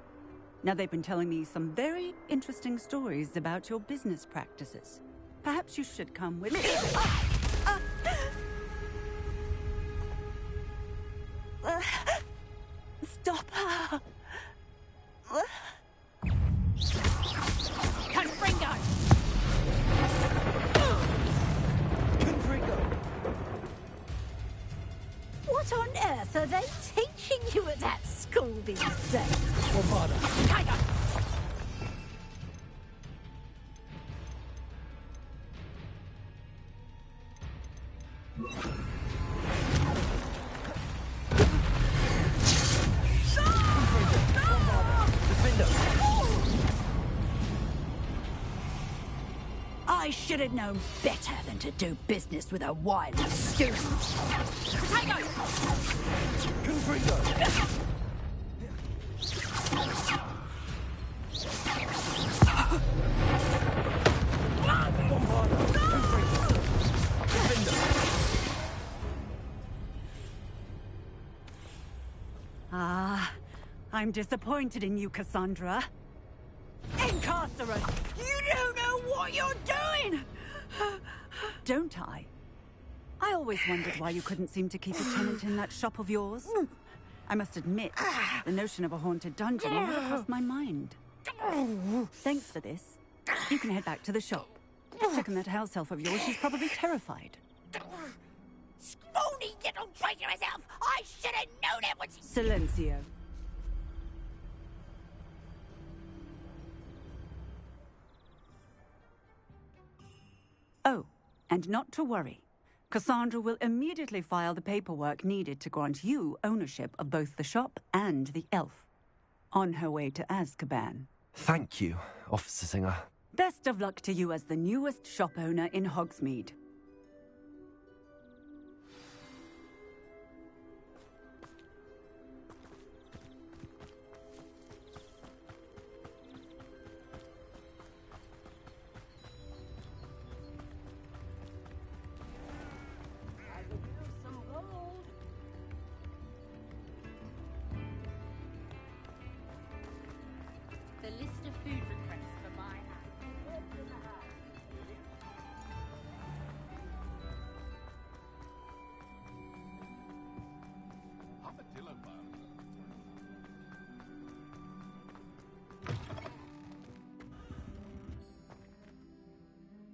Speaker 4: Now, they've been telling me some very interesting stories about your business practices. Perhaps you should come with me.
Speaker 1: Stop her!
Speaker 3: Confringo! What on earth are they teaching you at that school these days? Tiger! I should have known better than to do business with a wireless student. Potato!
Speaker 4: Ah, I'm disappointed in you, Cassandra. Incarcerate! You don't know what you're doing! Don't I? I always wondered why you couldn't seem to keep a tenant in that shop of yours. I must admit, the notion of a haunted dungeon never crossed my mind. Thanks for this. You can head back to the shop. Check on that house elf of yours, she's probably terrified.
Speaker 3: Scrawny little traitor herself! I should have known it was...
Speaker 4: Silencio. Oh, and not to worry. Cassandra will immediately file the paperwork needed to grant you ownership of both the shop and the elf. On her way to Azkaban.
Speaker 2: Thank you, Officer Singer.
Speaker 4: Best of luck to you as the newest shop owner in Hogsmeade.
Speaker 14: The list of food requests for my house.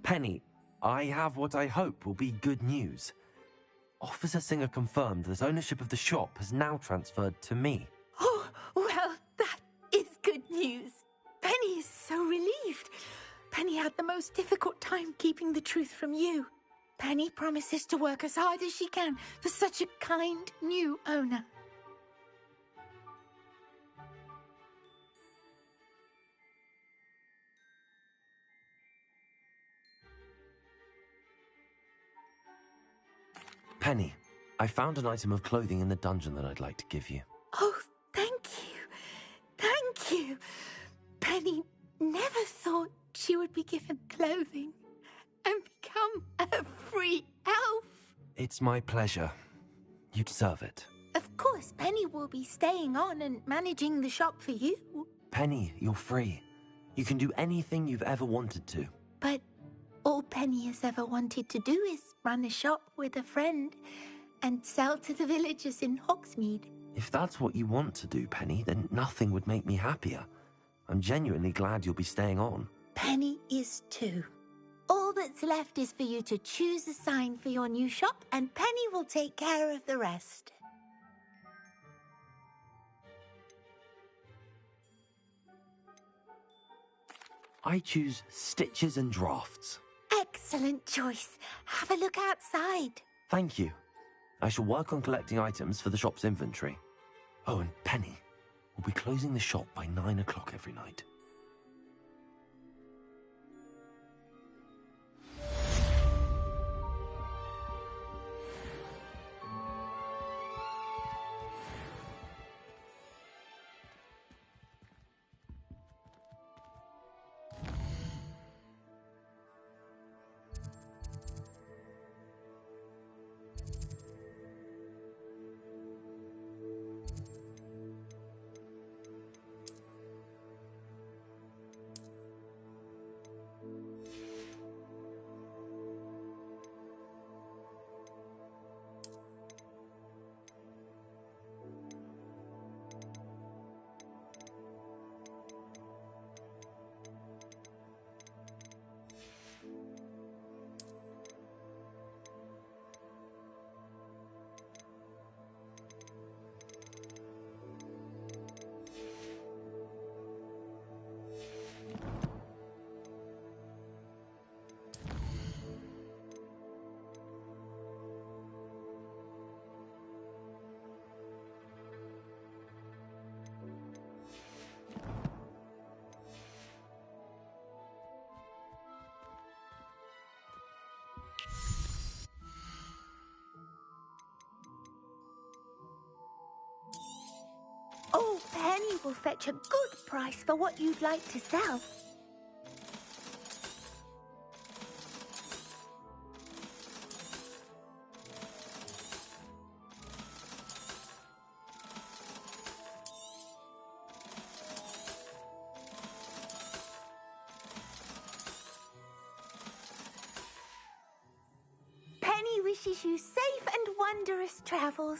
Speaker 2: Penny, I have what I hope will be good news. Officer Singer confirmed that ownership of the shop has now transferred to me.
Speaker 20: Oh, well, that is good news. Penny is so relieved. Penny had the most difficult time keeping the truth from you. Penny promises to work as hard as she can for such a kind new owner.
Speaker 2: Penny, I found an item of clothing in the dungeon that I'd like to give you.
Speaker 20: Oh, thank you. Thank you. Penny never thought she would be given clothing and become a free elf.
Speaker 2: It's my pleasure. You deserve it.
Speaker 20: Of course, Penny will be staying on and managing the shop for you.
Speaker 2: Penny, you're free. You can do anything you've ever wanted to.
Speaker 20: But all Penny has ever wanted to do is run a shop with a friend and sell to the villagers in Hogsmeade.
Speaker 2: If that's what you want to do, Penny, then nothing would make me happier. I'm genuinely glad you'll be staying on.
Speaker 20: Penny is too. All that's left is for you to choose a sign for your new shop, and Penny will take care of the rest.
Speaker 2: I choose Stitches and Drafts.
Speaker 20: Excellent choice. Have a look outside.
Speaker 2: Thank you. I shall work on collecting items for the shop's inventory. Oh, and Penny, we'll be closing the shop by 9 o'clock every night.
Speaker 20: Oh, Penny will fetch a good price for what you'd like to sell. Penny wishes you safe and wondrous travels.